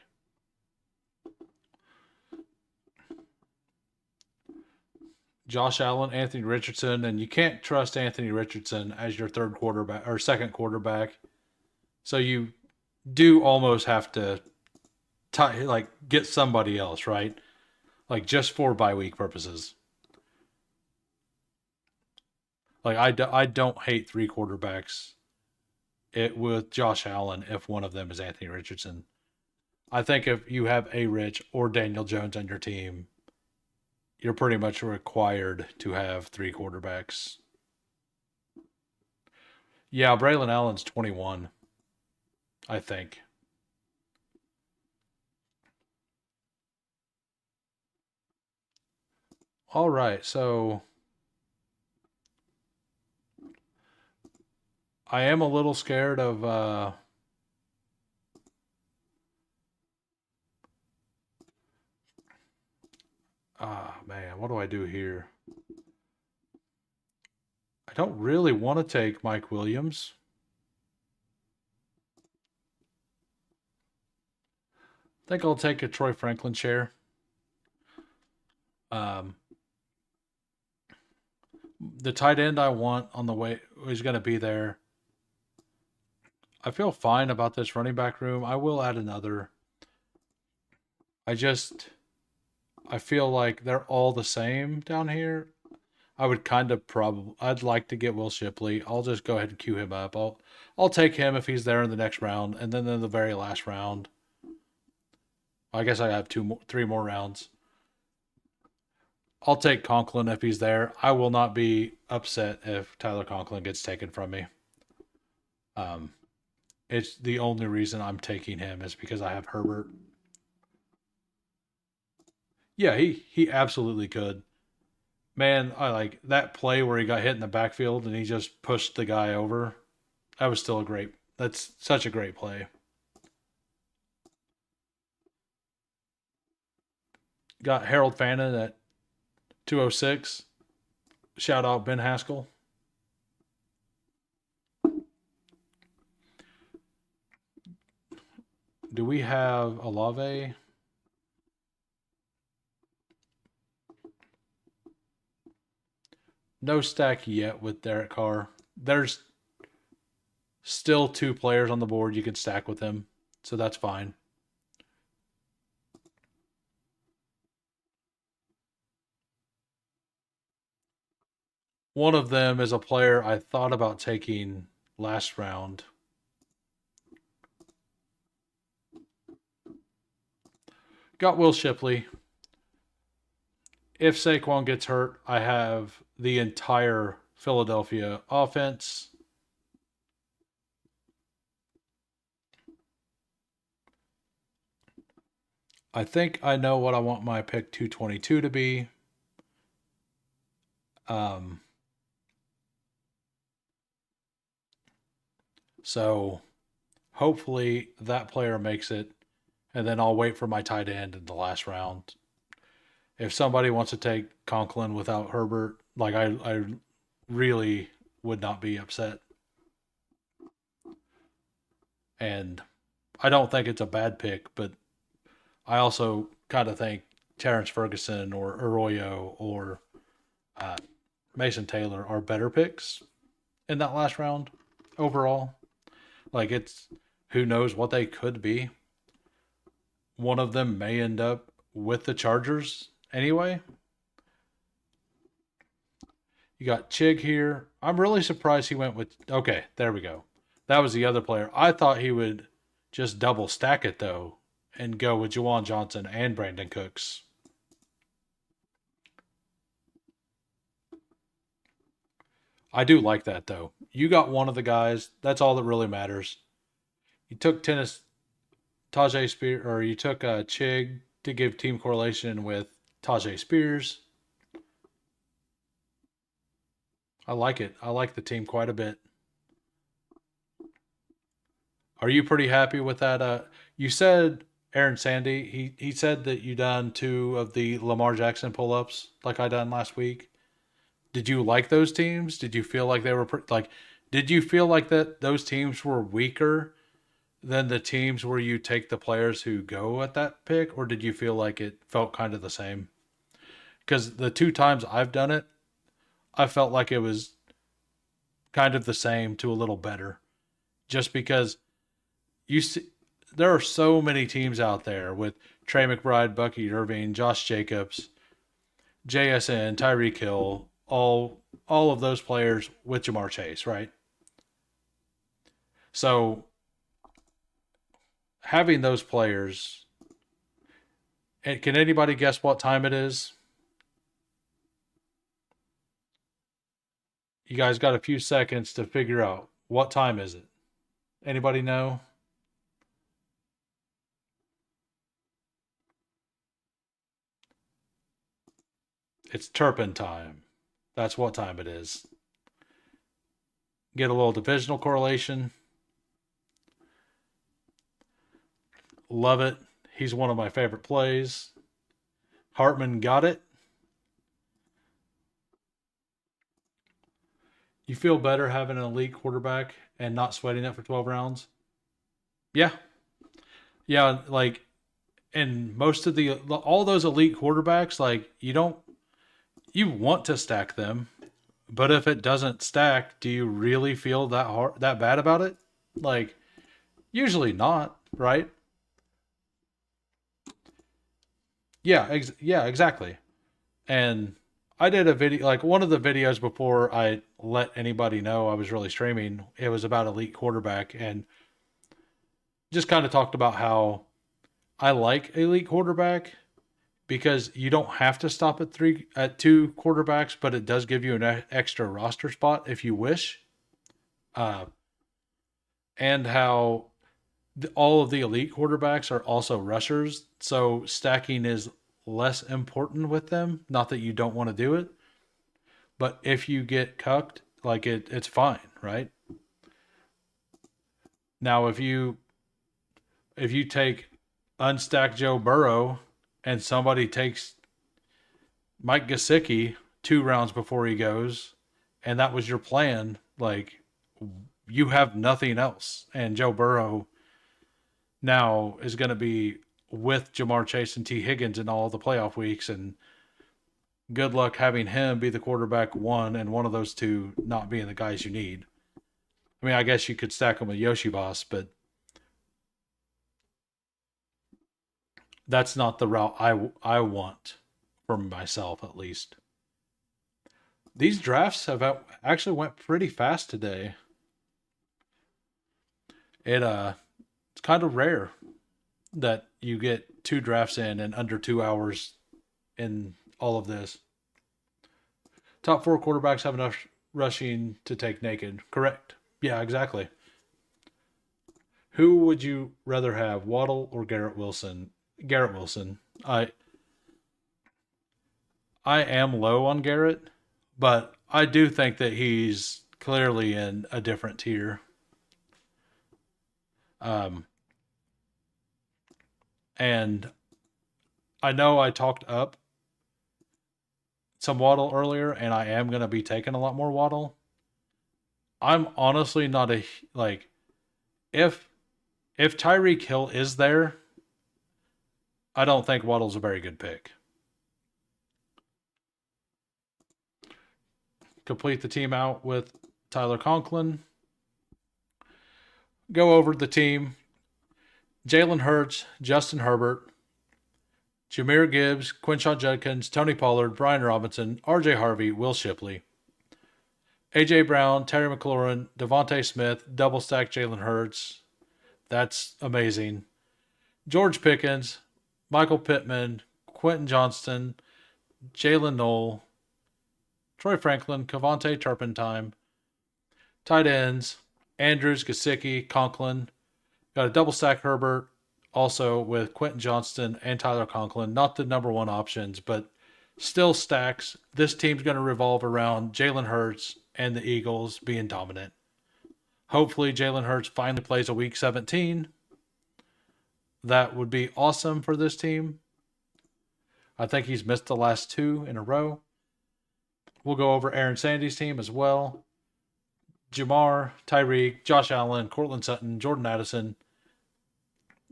Josh Allen, Anthony Richardson, and you can't trust Anthony Richardson as your third quarterback or second quarterback. So you do almost have to like get somebody else, right? Like just for bye week purposes. Like I don't hate three quarterbacks with Josh Allen if one of them is Anthony Richardson. I think if you have A Rich or Daniel Jones on your team, you're pretty much required to have three quarterbacks. Yeah, Braylon Allen's 21, I think. All right, so I am a little scared of man, what do I do here? I don't really want to take Mike Williams. I think I'll take a Troy Franklin share. Um, the tight end I want on the way is going to be there. I feel fine about this running back room. I will add another. I just I feel like they're all the same down here. I would kind of probably I'd like to get Will Shipley. I'll just go ahead and queue him up. I'll take him if he's there in the next round, and then in the very last round. I guess I have three more rounds. I'll take Conklin if he's there. I will not be upset if Tyler Conklin gets taken from me. Um, it's the only reason I'm taking him is because I have Herbert. Yeah, he absolutely could. Man, I like that play where he got hit in the backfield and he just pushed the guy over. That was still a great. That's such a great play. Got Harold Fannin at 206. Shout out Ben Haskell. Do we have Olave? No stack yet with Derek Carr. There's still two players on the board you can stack with him, so that's fine. One of them is a player I thought about taking last round. Got Will Shipley. If Saquon gets hurt, I have the entire Philadelphia offense. I think I know what I want my pick 222 to be. Um, so hopefully that player makes it, and then I'll wait for my tight end in the last round. If somebody wants to take Conklin without Herbert, like I really would not be upset. And I don't think it's a bad pick, but I also kind of think Terrence Ferguson or Arroyo or uh, Mason Taylor are better picks in that last round overall. Like it's who knows what they could be. One of them may end up with the Chargers anyway. You got Chig here. I'm really surprised he went with. Okay, there we go. That was the other player. I thought he would just double stack it though and go with Juwan Johnson and Brandon Cooks. I do like that though. You got one of the guys. That's all that really matters. You took tennis Tajay Spears, or you took Chig to give team correlation with Tajay Spears. I like it. I like the team quite a bit. Are you pretty happy with that? You said Aaron Sandy. He said that you done two of the Lamar Jackson pull ups like I done last week. Did you like those teams? Did you feel like they were like? Did you feel like that those teams were weaker than the teams where you take the players who go at that pick, or did you feel like it felt kind of the same? Because the two times I've done it, I felt like it was kind of the same to a little better, just because you see there are so many teams out there with Trey McBride, Bucky Irving, Josh Jacobs, JSN, Tyreek Hill, all of those players with Jamar Chase, right? So having those players, and can anybody guess what time it is? You guys got a few seconds to figure out what time is it. Anybody know? It's Turpin time. That's what time it is. Get a little divisional correlation. Love it. He's one of my favorite plays. Hartman got it. You feel better having an elite quarterback and not sweating it for 12 rounds? Yeah. Yeah, like and most of the all those elite quarterbacks, like you want to stack them, but if it doesn't stack, do you really feel that bad about it? Like usually not, right? Yeah, exactly. And I did a video, like one of the videos before I let anybody know I was really streaming. It was about elite quarterback, and just kind of talked about how I like elite quarterback because you don't have to stop at two quarterbacks, but it does give you an extra roster spot if you wish. Uh, and how all of the elite quarterbacks are also rushers, so stacking is less important with them. Not that you don't want to do it, but if you get cucked, like it's fine, right? Now, if you take unstack Joe Burrow and somebody takes Mike Gesicki 2 rounds before he goes, and that was your plan, like you have nothing else. And Joe Burrow now is going to be with Jamar Chase and T. Higgins in all the playoff weeks, and good luck having him be the quarterback one and one of those two not being the guys you need. I mean, I guess you could stack him with Yoshi Boss, but that's not the route I want for myself, at least. These drafts have actually went pretty fast today. It's kind of rare that you get two drafts in under 2 hours in all of this. Top four quarterbacks have enough rushing to take naked. Correct. Yeah, exactly. Who would you rather have, Waddle or Garrett Wilson? Garrett Wilson. I am low on Garrett, but I do think that he's clearly in a different tier. Um, and I know I talked up some Waddle earlier, and I am going to be taking a lot more Waddle. I'm honestly not a like if Tyreek Hill is there, I don't think Waddle's a very good pick. Complete the team out with Tyler Conklin. Go over the team. Jalen Hurts, Justin Herbert, Jameer Gibbs, Quinshon Judkins, Tony Pollard, Brian Robinson, RJ Harvey, Will Shipley, AJ Brown, Terry McLaurin, Devontae Smith, double stack Jalen Hurts. That's amazing. George Pickens, Michael Pittman, Quentin Johnston, Jalen Knoll, Troy Franklin, Cavante Turpentine, tight ends, Andrews, Gesicki, Conklin. Got a double stack Herbert also with Quentin Johnston and Tyler Conklin. Not the number one options, but still stacks. This team's going to revolve around Jalen Hurts and the Eagles being dominant. Hopefully, Jalen Hurts finally plays a week 17. That would be awesome for this team. I think he's missed the last two in a row. We'll go over Aaron Sandy's team as well. Jamar, Tyreek, Josh Allen, Cortland Sutton, Jordan Addison,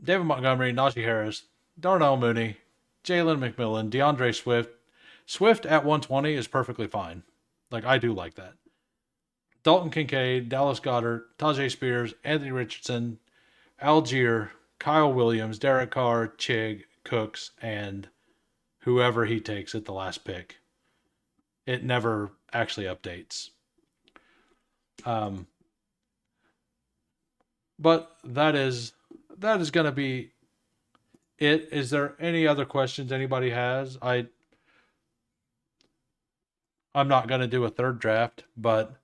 David Montgomery, Najee Harris, Darnell Mooney, Jalen McMillan, DeAndre Swift. Swift at 120 is perfectly fine. Like, I do like that. Dalton Kincaid, Dallas Goedert, Tajay Spears, Anthony Richardson, Algier, Kyle Williams, Derek Carr, Chig, Cooks, and whoever he takes at the last pick. It never actually updates. But that is going to be it. Is there any other questions anybody has? I'm not going to do a third draft, but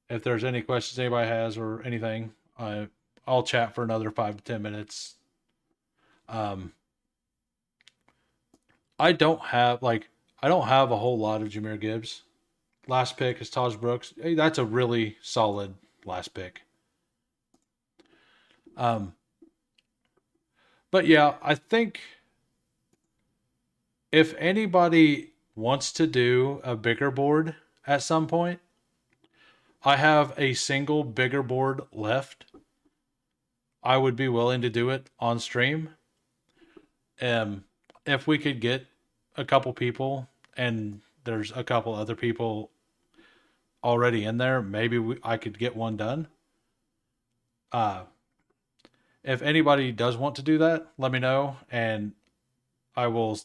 if there's any questions anybody has or anything, I'll chat for another 5 to 10 minutes. I don't have a whole lot of Jahmyr Gibbs. Last pick is Taj Brooks. Hey, that's a really solid last pick. But yeah, I think if anybody wants to do a bigger board at some point, I have a single bigger board left. I would be willing to do it on stream. If we could get a couple people and there's a couple other people already in there, maybe I could get one done. If anybody does want to do that, let me know, and I will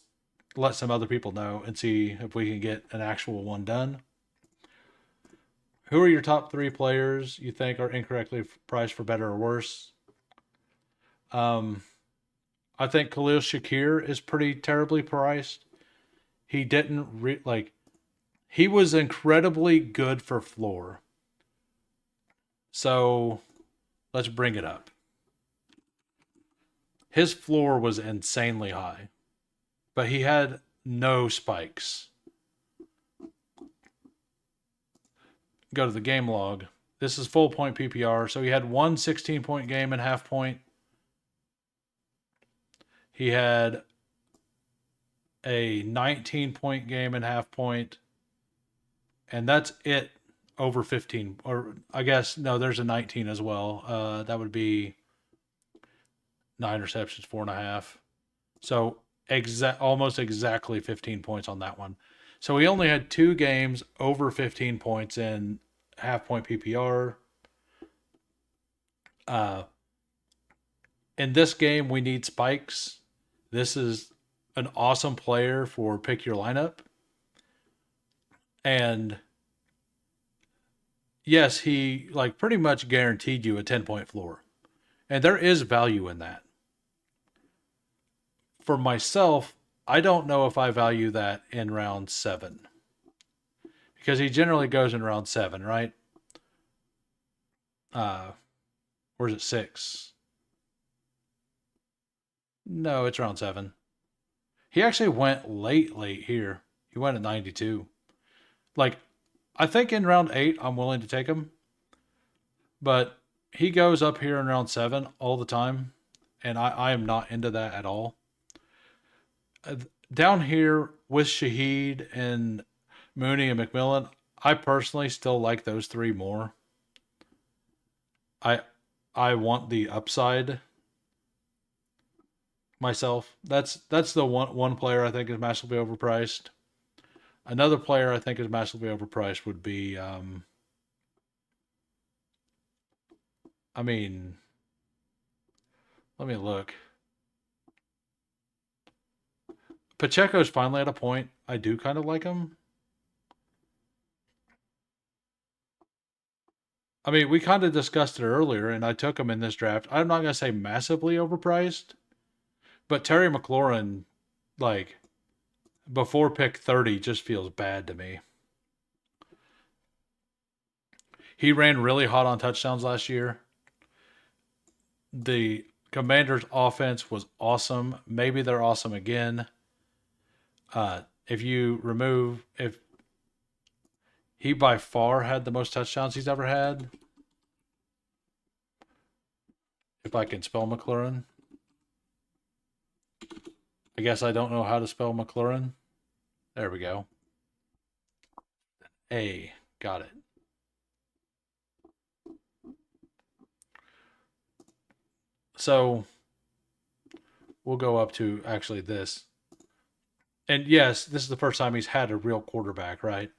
let some other people know and see if we can get an actual one done. Who are your top 3 players you think are incorrectly priced for better or worse? I think Khalil Shakir is pretty terribly priced. He didn't he was incredibly good for floor. So let's bring it up. His floor was insanely high, but he had no spikes. Go to the game log. This is full point PPR. So he had one 16-point game and half point. He had a 19-point game and half point. And that's it over 15. Or I guess, no, there's a 19 as well. That would be 9 receptions, 4.5. So almost exactly 15 points on that one. So he only had 2 games over 15 points in half-point PPR. In this game, we need spikes. This is an awesome player for pick your lineup. And yes, he pretty much guaranteed you a 10-point floor. And there is value in that. For myself, I don't know if I value that in round 7. Because he generally goes in round 7, right? Or is it 6? No, it's round 7. He actually went late here. He went at 92. Like, I think in round 8, I'm willing to take him, but he goes up here in round 7 all the time, and I am not into that at all. Down here with Shaheed and Mooney and McMillan, I personally still like those three more. I I want the upside myself. That's the one player I think is massively overpriced. Another player I think is massively overpriced would be I mean, let me look. Pacheco's finally at a point I do kind of like him. I mean, we kind of discussed it earlier, and I took him in this draft. I'm not going to say massively overpriced, but Terry McLaurin, like, before pick 30, just feels bad to me. He ran really hot on touchdowns last year. The Commanders' offense was awesome. Maybe they're awesome again. If you remove, if he by far had the most touchdowns he's ever had, if I can spell McLaurin, I guess I don't know how to spell McLaurin. There we go. A, got it. So we'll go up to actually this. And yes, this is the first time he's had a real quarterback, right?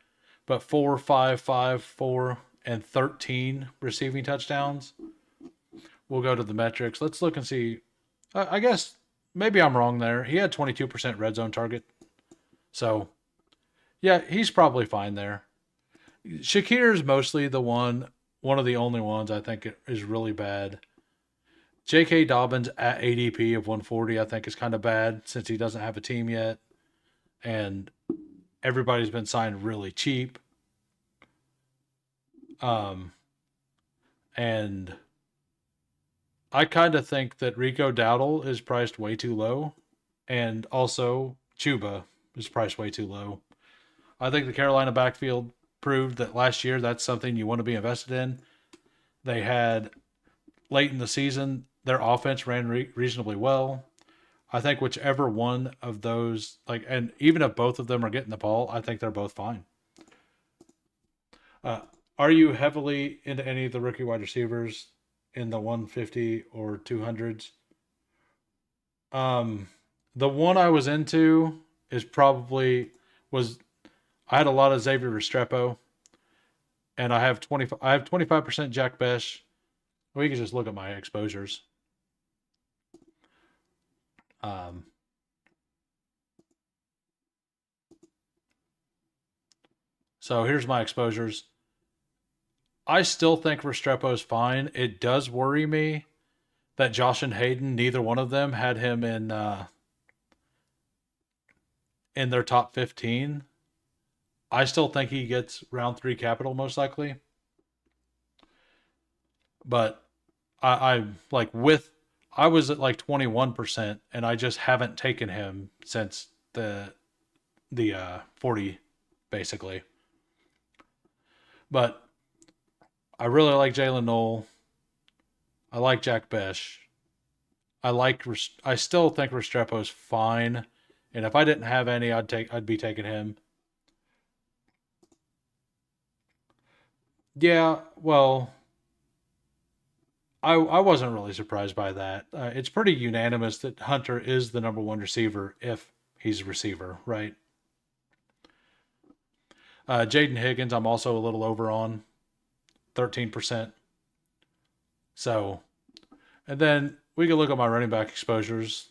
But 4, 5, 5, 4, and 13 receiving touchdowns. We'll go to the metrics. Let's look and see. I guess maybe I'm wrong there. He had 22% red zone target. So, yeah, he's probably fine there. Shakir's mostly one of the only ones I think is really bad. J.K. Dobbins at ADP of 140, I think, is kind of bad since he doesn't have a team yet. And everybody's been signed really cheap. And I kind of think that Rico Dowdle is priced way too low. And also, Chuba is priced way too low. I think the Carolina backfield proved that last year that's something you want to be invested in. They had late in the season, their offense ran reasonably well. I think whichever one of those, like, and even if both of them are getting the ball, I think they're both fine. Uh, are you heavily into any of the rookie wide receivers in the 150 or 200s? Um, the one I was into is probably was I had a lot of Xavier Restrepo, and I have 25% Jack Besh. We can just look at my exposures. Um, so here's my exposures. I still think Restrepo is fine. It does worry me that Josh and Hayden, neither one of them had him in their top 15. I still think he gets round 3 capital most likely, but I like with I was at like 21% and I just haven't taken him since the 40 basically. But I really like Jalen Knoll. I like Jack Besh. I still think Restrepo's fine. And if I didn't have any, I'd be taking him. Yeah, well, I wasn't really surprised by that. It's pretty unanimous that Hunter is the number one receiver if he's a receiver, right? Jaden Higgins, I'm also a little over on 13%. So, and then we can look at my running back exposures,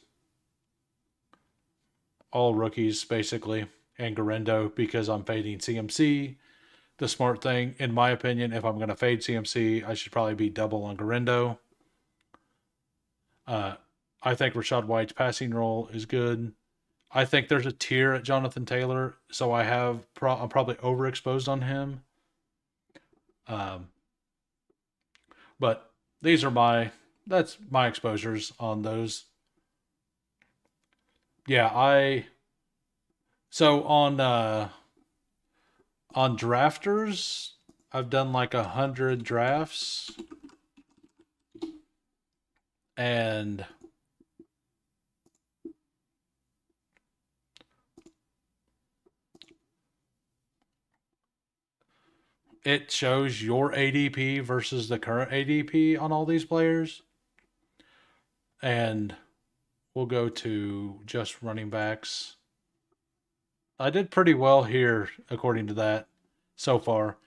all rookies basically, and Garendo because I'm fading CMC. The smart thing, in my opinion, if I'm going to fade CMC, I should probably be double on Garendo. Uh, I think Rashad White's passing role is good. I think there's a tier at Jonathan Taylor, so I'm probably overexposed on him. Um, but these are that's my exposures on those. Yeah, I so on drafters, I've done like 100 drafts, and it shows your ADP versus the current ADP on all these players. And we'll go to just running backs. I did pretty well here according to that so far.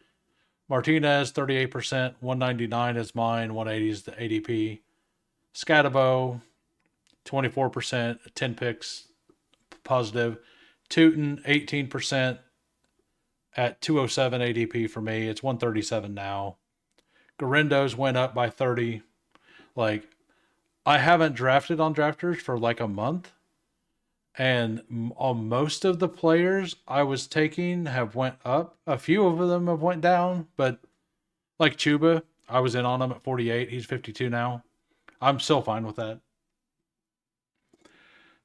Martinez 38%, 199 is mine, 180 is the ADP. Scatabo 24%, 10 picks positive. Tootin 18% at 207 ADP for me. It's 137 now. Garindo's went up by 30. Like, I haven't drafted on drafters for like a month, and on most of the players I was taking have went up. A few of them have went down, but like Chuba, I was in on him at 48. He's 52 now. I'm still fine with that.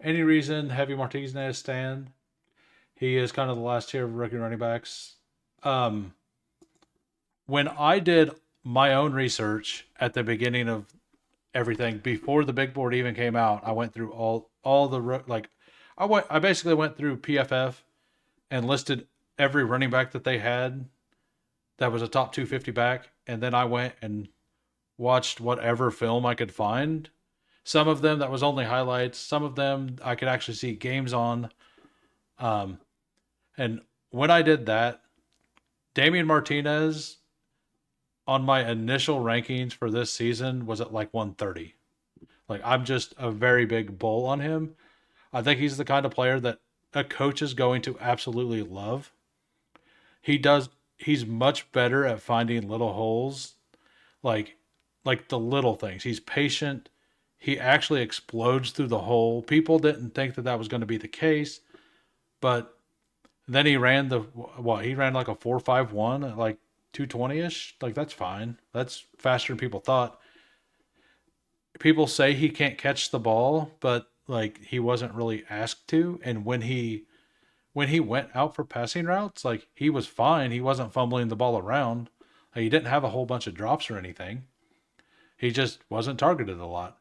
Any reason Heavy Martinez stand? He is kind of the last tier of rookie running backs. Um, when I did my own research at the beginning of everything before the big board even came out, I went through all the like I basically went through PFF and listed every running back that they had that was a top 250 back, and then I went and watched whatever film I could find. Some of them that was only highlights, some of them I could actually see games on. Um, and when I did that, Damian Martinez on my initial rankings for this season was at like 130. Like, I'm just a very big bull on him. I think he's the kind of player that a coach is going to absolutely love. He does he's much better at finding little holes, like the little things. He's patient. He actually explodes through the hole. People didn't think that that was going to be the case, but then he ran the what? He ran like a 4.51 at like 220ish. Like, that's fine. That's faster than people thought. People say he can't catch the ball, but like, he wasn't really asked to. And when he went out for passing routes, like, he was fine. He wasn't fumbling the ball around. Like, he didn't have a whole bunch of drops or anything. He just wasn't targeted a lot.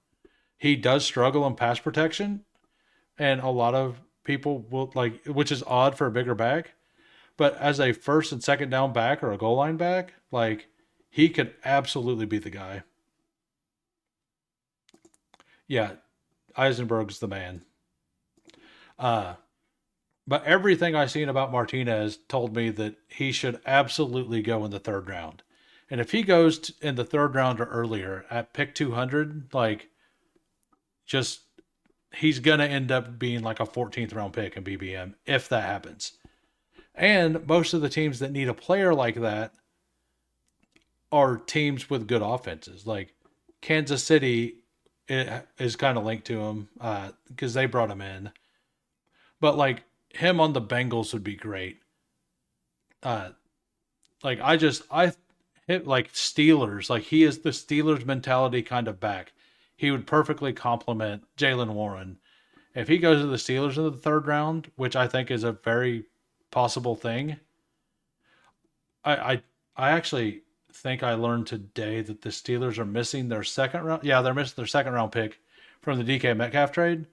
He does struggle in pass protection, and a lot of people will like, which is odd for a bigger back. But as a first and second down back or a goal line back, like, he could absolutely be the guy. Yeah, Eisenberg's the man. Uh, but everything I've seen about Martinez told me that he should absolutely go in the third round. And if he goes in the third round or earlier at pick 200, like, just he's going to end up being like a 14th round pick in BBM if that happens. And most of the teams that need a player like that are teams with good offenses. Like, Kansas City is kind of linked to him because they brought him in. But like, him on the Bengals would be great. Uh, like, I hit like Steelers. Like, he is the Steelers mentality kind of back. He would perfectly complement Jalen Warren. If he goes to the Steelers in the third round, which I think is a very possible thing, I I, I actually think I learned today that the Steelers are missing their second round. Yeah, they're missing their second round pick from the DK Metcalf trade.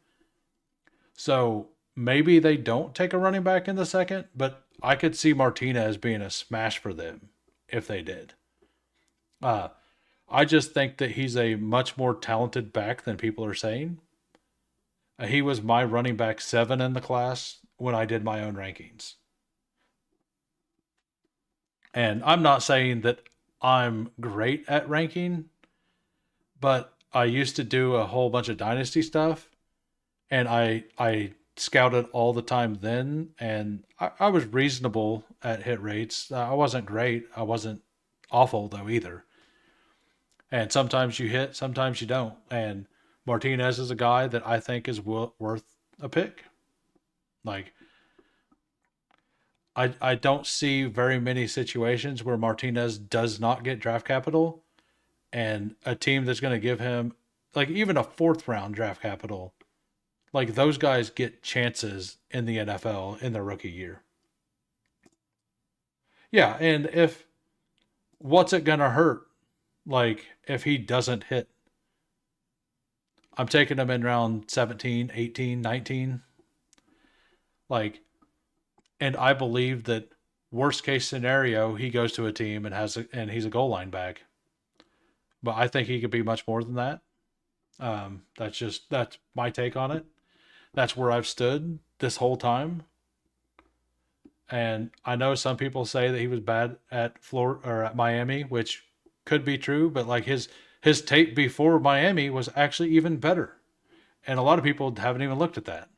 So maybe they don't take a running back in the second, but I could see Martinez being a smash for them if they did. Uh, I just think that he's a much more talented back than people are saying. He was my running back 7 in the class when I did my own rankings. And I'm not saying that I'm great at ranking, but I used to do a whole bunch of dynasty stuff, and I scouted all the time then, and I was reasonable at hit rates. I wasn't great. I wasn't awful though either. And sometimes you hit, sometimes you don't. And Martinez is a guy that I think is worth a pick. Like, I don't see very many situations where Martinez does not get draft capital, and a team that's going to give him like even a fourth round draft capital. Like those guys get chances in the NFL in their rookie year. Yeah, and if what's it gonna hurt? Like if he doesn't hit, I'm taking him in round 17, 18, 19. Like, and I believe that worst case scenario, he goes to a team and and he's a goal line back. But I think he could be much more than that. That's my take on it. That's where I've stood this whole time. And I know some people say that he was bad at Florida or at Miami, which could be true, but like his tape before Miami was actually even better. And a lot of people haven't even looked at that.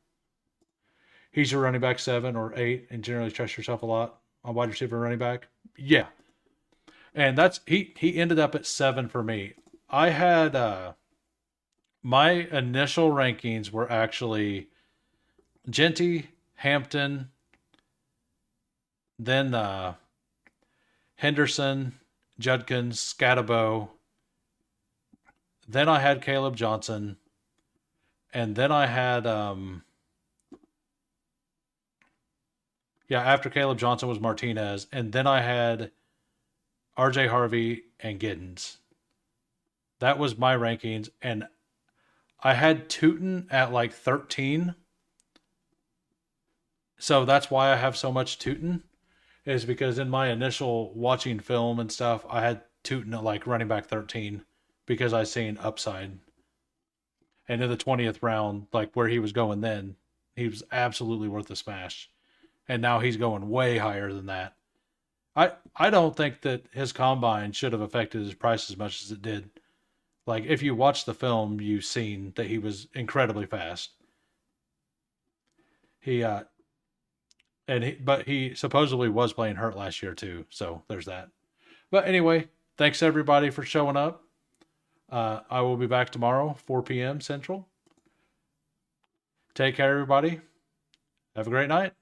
He's your running back 7 or 8 and generally trust yourself a lot on wide receiver and running back. Yeah. And that's he ended up at 7 for me. I had my initial rankings were actually Genty, Hampton, then Henderson, Judkins, Scatabo. Then I had Caleb Johnson, and then I had after Caleb Johnson was Martinez, and then I had R.J. Harvey and Giddens. That was my rankings, and I had Tootin at like 13. So that's why I have so much Tootin, is because in my initial watching film and stuff, I had Tootin at like running back 13 because I seen upside. And in the 20th round, like where he was going then, he was absolutely worth a smash. And now he's going way higher than that. I don't think that his combine should have affected his price as much as it did. Like if you watch the film, you've seen that he was incredibly fast. He but he supposedly was playing hurt last year too, so there's that. But anyway, thanks everybody for showing up. I will be back tomorrow, 4 p.m. Central. Take care, everybody. Have a great night.